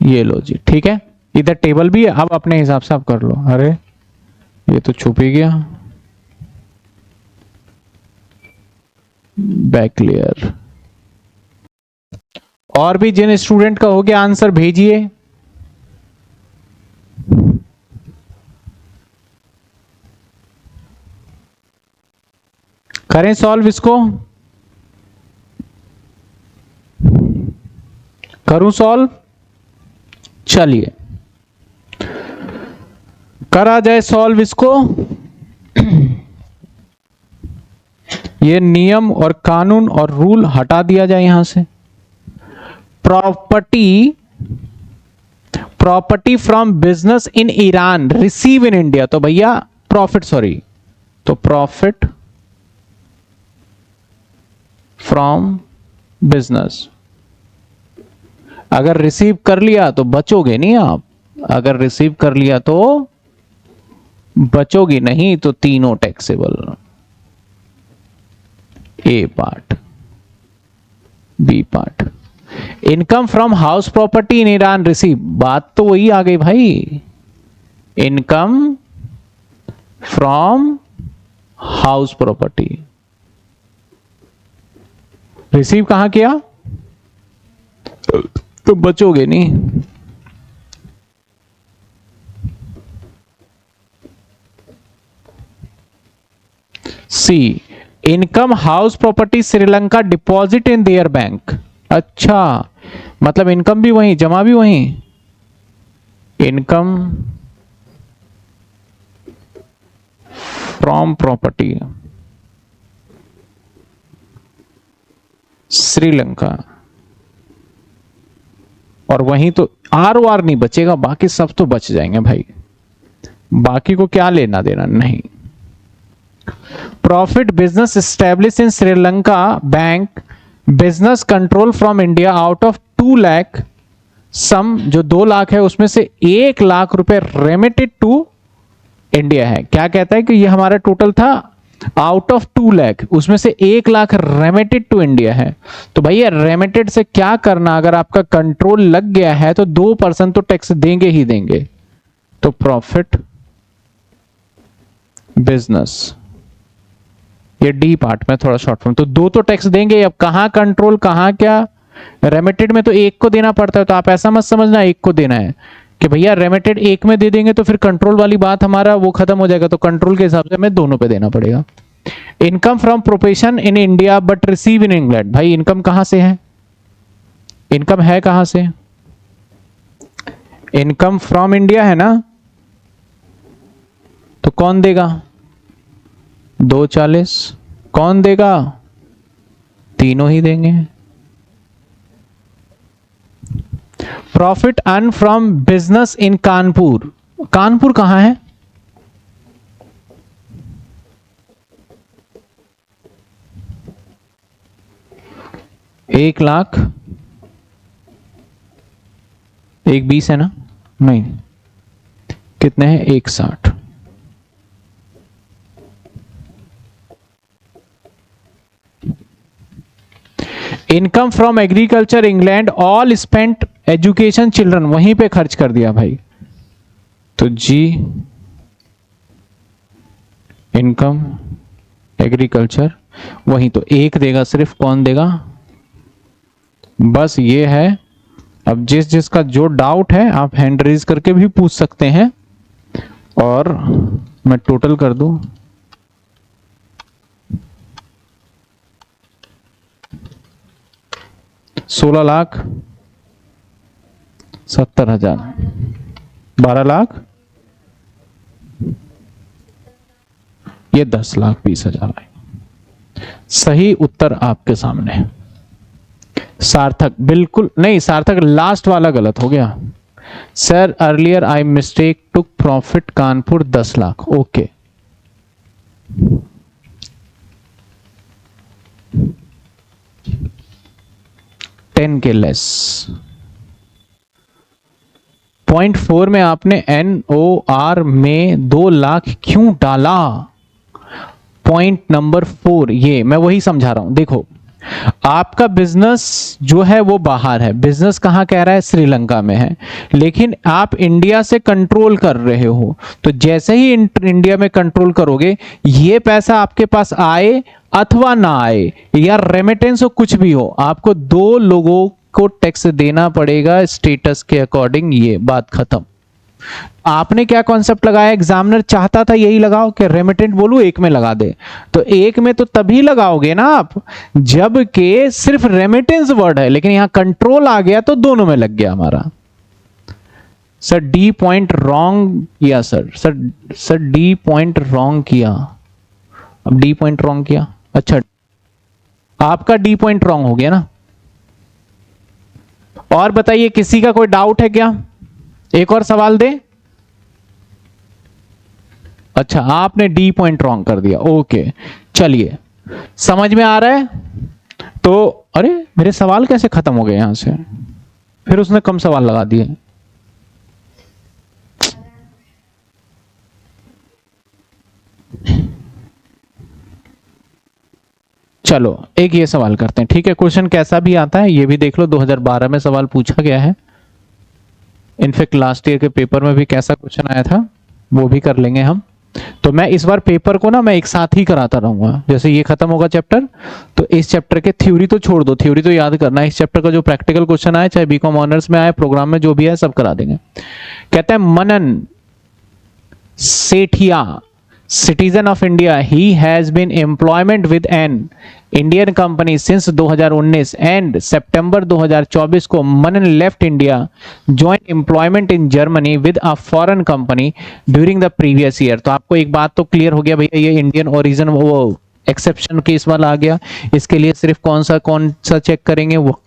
ये लो जी, ठीक है, इधर टेबल भी है, अब अपने हिसाब से आप कर लो। अरे ये तो छुप ही गया, बैक क्लियर। और भी जिन स्टूडेंट का हो गया आंसर भेजिए। करें सॉल्व इसको, करूं सॉल्व? चलिए करा जाए सॉल्व इसको। ये नियम और कानून और रूल हटा दिया जाए यहां से। Property from business in Iran receive in India, तो भैया प्रॉफिट, सॉरी, तो प्रॉफिट फ्रॉम बिजनेस। अगर रिसीव कर लिया तो बचोगे नहीं आप, अगर रिसीव कर लिया तो बचोगी नहीं, तो तीनों taxable. A part, B part. Income from house property in Iran receive, बात तो वही आ गई भाई, income from house property receive कहां किया तो बचोगे नहीं। C, income house property Sri Lanka deposit in their bank. अच्छा मतलब इनकम भी वहीं, जमा भी वहीं। इनकम फ्रॉम प्रॉपर्टी श्रीलंका, और वहीं तो आर वार नहीं बचेगा, बाकी सब तो बच जाएंगे भाई, बाकी को क्या लेना देना नहीं। Profit business establish in Sri Lanka bank business control from India out of 2 lakh, sum जो 2 लाख है उसमें से 1 लाख रुपए रेमिटेड टू इंडिया है। क्या कहता है कि ये हमारा टोटल था आउट ऑफ 2 लाख, उसमें से 1 लाख रेमिटेड टू इंडिया है। तो भैया रेमिटेड से क्या करना, अगर आपका कंट्रोल लग गया है तो 2% तो टैक्स देंगे ही देंगे। तो प्रॉफिट बिजनेस, ये डी पार्ट में थोड़ा शॉर्ट फॉर्म, तो 2 तो टैक्स देंगे। अब कहां कंट्रोल कहां क्या, रेमिटेड में तो 1 को देना पड़ता है, तो आप ऐसा मत समझना 1 को देना है कि भैया रेमिटेड 1 में दे देंगे तो फिर कंट्रोल वाली बात हमारा वो खत्म हो जाएगा, तो कंट्रोल के हिसाब से हमें दोनों पे देना पड़ेगा। Income from profession in India but receive in England. भाई इनकम कहां से है, इनकम है कहां से, इनकम फ्रॉम इंडिया है ना, तो कौन देगा 240, कौन देगा, तीनों ही देंगे। Profit earn from business in Kanpur, Kanpur कहां है, एक लाख, एक 20 है ना, नहीं कितने हैं, 160। Income from agriculture England all spent education children, वहीं पे खर्च कर दिया भाई, तो जी इनकम एग्रीकल्चर वहीं, तो एक देगा सिर्फ, कौन देगा, बस ये है। अब जिस जिसका जो डाउट है आप हैंड रेज करके भी पूछ सकते हैं, और मैं टोटल कर दूं, $16,70,000, 12,00,000, ये 10,20,000 आए। सही उत्तर आपके सामने। सार्थक बिल्कुल नहीं, सार्थक लास्ट वाला गलत हो गया। Sir earlier I mistake took profit Kanpur 10 lakh, okay. Ten के लेस। .4 में आपने NOR में 2 लाख क्यों डाला, पॉइंट नंबर 4, ये मैं वही समझा रहा हूं। देखो आपका बिजनेस जो है वो बाहर है, बिजनेस कहां कह रहा है, श्रीलंका में है, लेकिन आप इंडिया से कंट्रोल कर रहे हो, तो जैसे ही इंडिया में कंट्रोल करोगे, ये पैसा आपके पास आए अथवा ना आए, या रेमिटेंस हो कुछ भी हो, आपको 2 लोगों को टैक्स देना पड़ेगा स्टेटस के अकॉर्डिंग, ये बात खत्म। आपने क्या कॉन्सेप्ट लगाया, एग्जामिनर चाहता था यही लगाओ कि रेमिटेंट बोलूं एक में लगा दे, तो एक में तो तभी लगाओगे ना आप जब के सिर्फ रेमिटेंस वर्ड है, लेकिन यहां कंट्रोल आ गया तो दोनों में लग गया हमारा। सर डी पॉइंट रॉन्ग किया, सर डी पॉइंट रॉन्ग किया, अब डी पॉइंट रॉन्ग किया, अच्छा आपका डी पॉइंट रॉन्ग हो गया ना। और बताइए किसी का कोई डाउट है क्या, एक और सवाल दे। अच्छा आपने डी पॉइंट रॉन्ग कर दिया, ओके चलिए समझ में आ रहा है। तो अरे मेरे सवाल कैसे खत्म हो गए यहां से, फिर उसने कम सवाल लगा दिए। चलो एक ये सवाल करते हैं, ठीक है, क्वेश्चन कैसा भी आता है ये भी देख लो, 2012 में सवाल पूछा गया है, इनफैक्ट लास्ट ईयर के पेपर में भी कैसा क्वेश्चन आया था वो भी कर लेंगे हम। तो मैं इस बार पेपर को ना मैं एक साथ ही कराता रहूंगा, जैसे ये खत्म होगा चैप्टर, तो इस चैप्टर के थ्योरी तो छोड़ दो, थ्योरी तो याद करना है, इस चैप्टर का जो प्रैक्टिकल क्वेश्चन आए, चाहे बीकॉम ऑनर्स में आए, प्रोग्राम में जो भी है सब करा देंगे। कहते हैं मनन Sethia, citizen of India, he has been employment with an Indian company since 2019 and September 2024 को मनन left India, joined employment in Germany with a foreign company during the previous year। तो आपको एक बात तो क्लियर हो गया भैया, ये इंडियन ओरिजिन वो एक्सेप्शन केस वाला आ गया, इसके लिए सिर्फ कौन सा चेक करेंगे, वो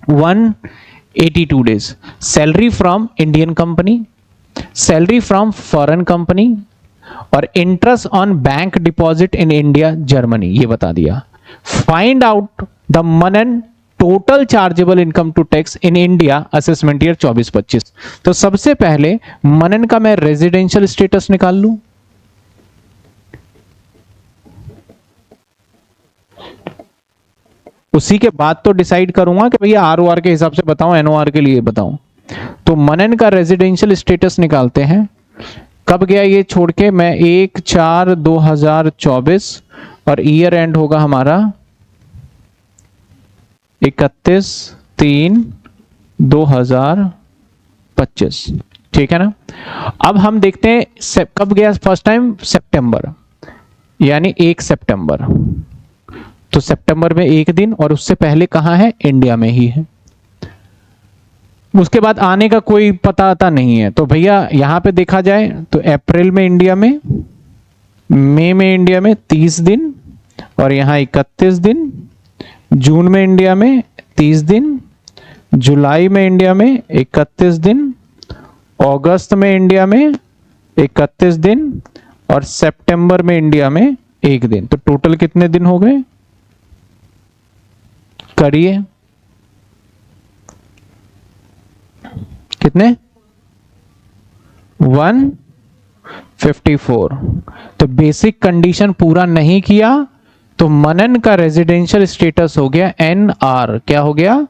182 days, salary from Indian company, salary from foreign company, और interest on bank deposit in India Germany, ये बता दिया। Find out the Manan total chargeable income to tax in India assessment year 24-25। तो सबसे पहले मनन का मैं रेजिडेंशियल स्टेटस निकाल लूं, उसी के बाद तो डिसाइड करूंगा कि भैया ROR के हिसाब से बताऊं NOR के लिए बताऊं। तो मनन का रेजिडेंशियल स्टेटस निकालते हैं, कब गया ये छोड़ के, मैं 1/4/2024 और ईयर एंड होगा हमारा 31/3/2025, ठीक है ना। अब हम देखते हैं कब गया फर्स्ट टाइम, सितंबर, यानी 1 सितंबर। तो सितंबर में एक दिन, और उससे पहले कहां है? इंडिया में ही है। उसके बाद आने का कोई पता नहीं है। तो भैया यहां पे देखा जाए तो अप्रैल में इंडिया में, मई में इंडिया में 30 दिन, और यहां 31 दिन, जून में इंडिया में 30 दिन, जुलाई में इंडिया में 31 दिन, अगस्त में इंडिया में 31 दिन, और सितंबर में इंडिया में 1 दिन। तो टोटल कितने दिन हो गए? करिए कितने? 154। तो बेसिक कंडीशन पूरा नहीं किया तो मनन का रेजिडेंशियल स्टेटस हो गया NR। क्या हो गया?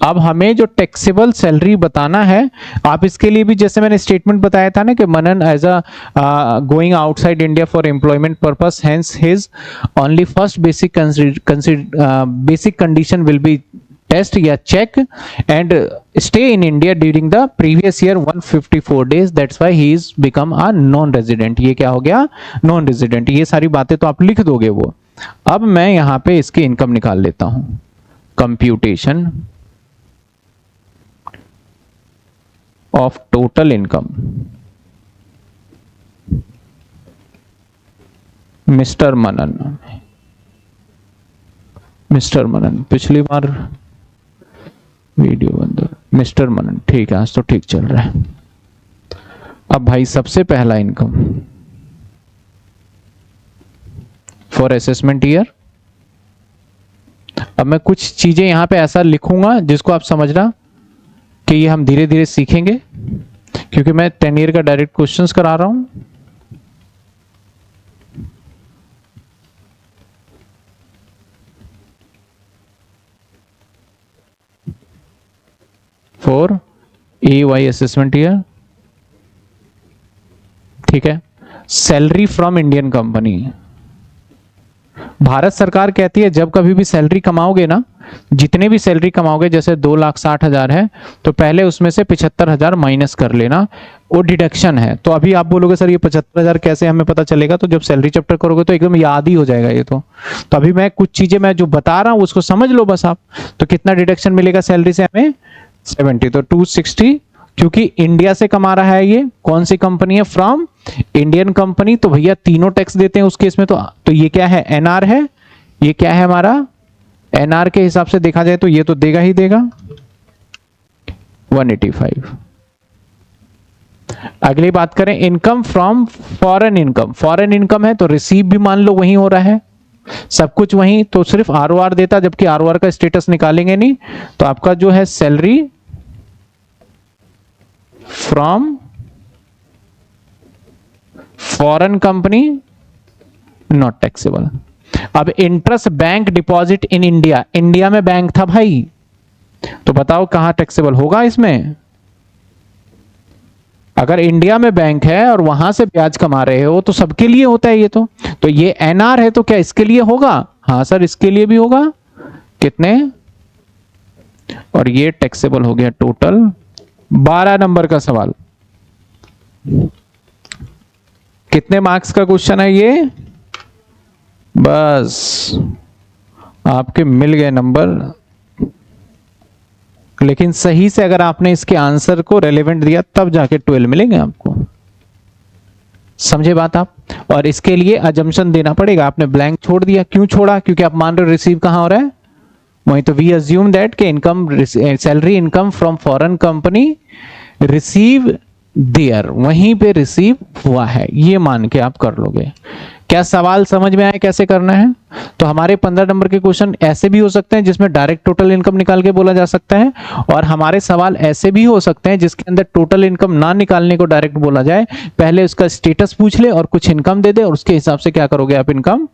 अब हमें जो टैक्सेबल सैलरी बताना है, आप इसके लिए भी जैसे मैंने स्टेटमेंट बताया था ना कि Manan as a going outside India for employment purpose, hence his only first basic condition will be test या check and stay in India during the previous year 154 days, that's why he is become a non resident. ये क्या हो गया? Non resident. ये सारी बातें तो आप लिख दोगे वो। अब मैं यहां पे इसकी इनकम निकाल लेता हूं। Computation of total income, mister Manan. Mister Manan, पिछली बार वीडियो बंद। मिस्टर मनन, ठीक है, आज तो ठीक चल रहा है। अब भाई सबसे पहला इनकम फॉर असेसमेंट ईयर। अब मैं कुछ चीजें यहां पे ऐसा लिखूंगा जिसको आप समझना कि ये हम धीरे धीरे सीखेंगे, क्योंकि मैं 10 ईयर का डायरेक्ट क्वेश्चंस करा रहा हूं। फॉर AY असेसमेंट ईयर, ठीक है। Salary from Indian company. Bharat सरकार कहती है जब कभी भी सैलरी कमाओगे ना, जितने भी सैलरी कमाओगे, जैसे 2,60,000 है तो पहले उसमें से 75,000 माइनस कर लेना, वो डिडक्शन है। तो अभी आप बोलोगे सर ये 75,000 कैसे हमें पता चलेगा? तो जब सैलरी चैप्टर करोगे तो एकदम याद ही हो जाएगा ये तो अभी मैं कुछ चीजें मैं जो बता रहा हूं उसको समझ लो बस आप। तो कितना डिडक्शन मिलेगा सैलरी से हमें? 70। तो 260, क्योंकि इंडिया से कमा रहा है ये, कौन सी कंपनी है? From Indian company. तो भैया तीनों टैक्स देते हैं उस केस में। तो ये क्या है? NR है। ये क्या है हमारा? NR के हिसाब से देखा जाए तो ये तो देगा ही देगा 185। अगली बात करें income from foreign income. Foreign income है तो रिसीव भी मान लो वहीं हो रहा है, सब कुछ वहीं, तो सिर्फ ROR देता, जबकि ROR का स्टेटस निकालेंगे नहीं। तो आपका जो है salary from foreign company not taxable. अब interest bank deposit in India, India में बैंक था भाई, तो बताओ कहां टैक्सेबल होगा इसमें? अगर इंडिया में बैंक है और वहां से ब्याज कमा रहे हो तो सबके लिए होता है ये तो ये NR है तो क्या इसके लिए होगा? हाँ सर इसके लिए भी होगा। कितने? और ये टैक्सेबल हो गया टोटल। 12 नंबर का सवाल। कितने मार्क्स का क्वेश्चन है ये? बस आपके मिल गए नंबर, लेकिन सही से अगर आपने इसके आंसर को रेलेवेंट दिया तब जाके 12 मिलेंगे आपको। समझे बात आप? और इसके लिए अजम्पशन देना पड़ेगा। आपने ब्लैंक छोड़ दिया, क्यों छोड़ा? क्योंकि आप मान रहे हो रिसीव कहां हो रहा है वहीं। तो वी अज्यूम दैट के income, salary income from foreign company receive there, वहीं पे रिसीव हुआ है, ये मान के आप कर लोगे। क्या सवाल समझ में आए कैसे करना है? तो हमारे 15 नंबर के क्वेश्चन ऐसे भी हो सकते हैं जिसमें डायरेक्ट टोटल इनकम निकाल के बोला जा सकता है, और हमारे सवाल ऐसे भी हो सकते हैं जिसके अंदर टोटल इनकम ना निकालने को डायरेक्ट बोला जाए, पहले उसका स्टेटस पूछ ले और कुछ इनकम दे दे, और उसके हिसाब से क्या करोगे आप? इनकम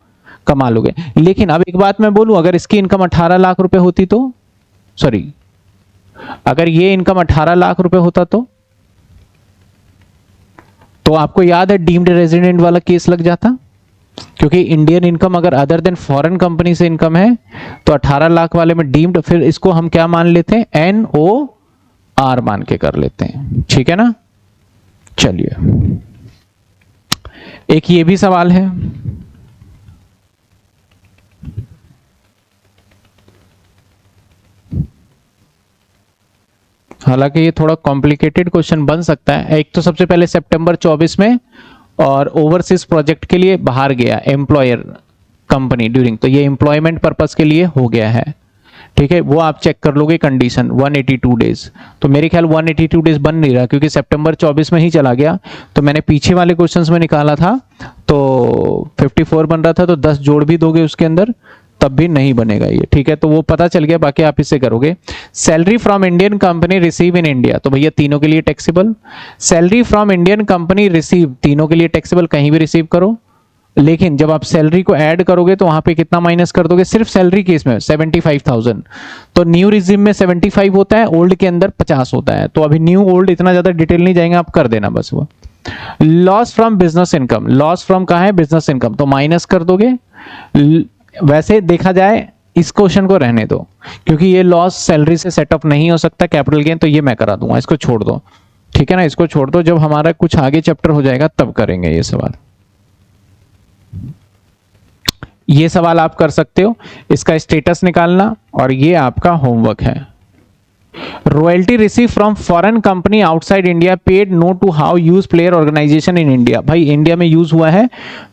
कमा लोगे। लेकिन अब एक बात मैं बोलूं, अगर इसकी इनकम 18 लाख रुपए होती तो, सॉरी, अगर ये इनकम 18 लाख रुपए होता तो आपको याद है डीम्ड रेजिडेंट वाला केस लग जाता, क्योंकि इंडियन इनकम अगर अदर देन फॉरेन कंपनी से इनकम है तो 18 लाख वाले में डीम्ड, फिर इसको हम क्या मान लेते हैं? NOR मान के कर लेते हैं, ठीक है ना। चलिए एक ये भी सवाल है, हालांकि ये थोड़ा कॉम्प्लिकेटेड क्वेश्चन बन सकता है। एक तो सबसे पहले सितंबर 24 में और ओवरसीज प्रोजेक्ट के लिए बाहर गया एम्प्लॉयर कंपनी ड्यूरिंग, तो ये एम्प्लॉयमेंट पर्पस के लिए हो गया है, ठीक है। वो आप चेक कर लोगे कंडीशन 182 डेज, तो मेरे ख्याल 182 डेज बन नहीं रहा क्योंकि सितंबर 24 में ही चला गया। तो मैंने पीछे वाले क्वेश्चंस में निकाला था तो 54 बन रहा था, तो 10 जोड़ भी दोगे उसके अंदर तब भी नहीं बनेगा ये, ठीक है। तो वो पता चल गया, बाकी आप इससे करोगे। Salary from Indian company receive in India, तो भैया तीनों के लिए taxable. Salary from Indian company receive, तीनों के लिए टैक्सेबल, कहीं भी रिसीव करो। लेकिन जब आप सैलरी को ऐड करोगे तो वहां पे कितना माइनस कर दोगे, सिर्फ सैलरी केस में 75,000। तो न्यू रिजिम में 75 होता है, ओल्ड के अंदर 50 होता है। तो अभी न्यू ओल्ड इतना ज्यादा डिटेल नहीं जाएंगे, आप कर देना बस वो। Loss from business income, loss from कहां है, बिजनेस इनकम, तो माइनस कर दोगे। वैसे देखा जाए इस क्वेश्चन को रहने दो क्योंकि ये लॉस सैलरी से सेटअप नहीं हो सकता, कैपिटल गेन, तो ये मैं करा दूंगा, इसको छोड़ दो, ठीक है ना, इसको छोड़ दो। जब हमारा कुछ आगे चैप्टर हो जाएगा तब करेंगे ये सवाल। ये सवाल आप कर सकते हो, इसका स्टेटस निकालना, और ये आपका होमवर्क है। Royalty receive from foreign company outside India paid know to how use player organisation in India, भाई इंडिया में यूज हुआ है,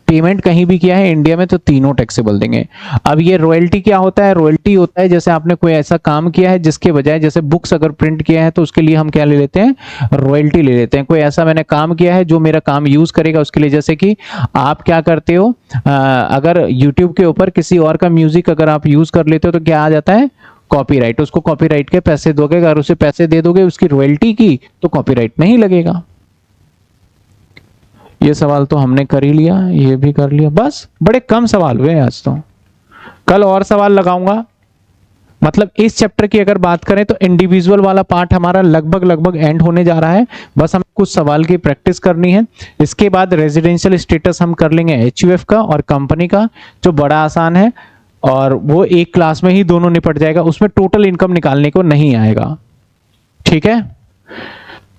पेमेंट कहीं भी किया है इंडिया में, तो तीनों टैक्सेबल देंगे। अब ये रॉयल्टी क्या होता है, रॉयल्टी होता है जैसे आपने कोई ऐसा काम किया है जिसके बजाय, जैसे बुक्स अगर प्रिंट किया है तो उसके लिए हम क्या ले लेते हैं, रॉयल्टी ले लेते हैं। कोई ऐसा मैंने काम किया है जो मेरा काम यूज करेगा उसके लिए, जैसे कि आप क्या करते हो, अगर यूट्यूब के ऊपर किसी और का म्यूजिक अगर आप यूज कर लेते हो तो क्या आ जाता है, कॉपीराइट। उसको कॉपीराइट के पैसे दोगे, अगर उसे पैसे दे दोगे उसकी रॉयल्टी की, तो कॉपीराइट नहीं लगेगा। ये सवाल तो हमने कर ही लिया, ये भी कर लिया, बस बड़े कम सवाल हुए आज तो। कल और सवाल लगाऊंगा। मतलब इस चैप्टर की अगर बात करें तो इंडिविजुअल वाला पार्ट हमारा लगभग एंड होने जा रहा है, बस हमें कुछ सवाल की प्रैक्टिस करनी है। इसके बाद रेजिडेंशियल स्टेटस हम कर लेंगे HUF का और कंपनी का, जो बड़ा आसान है, और वो एक क्लास में ही दोनों निपट जाएगा, उसमें टोटल इनकम निकालने को नहीं आएगा, ठीक है।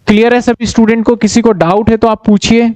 क्लियर है सभी स्टूडेंट को? किसी को डाउट है तो आप पूछिए।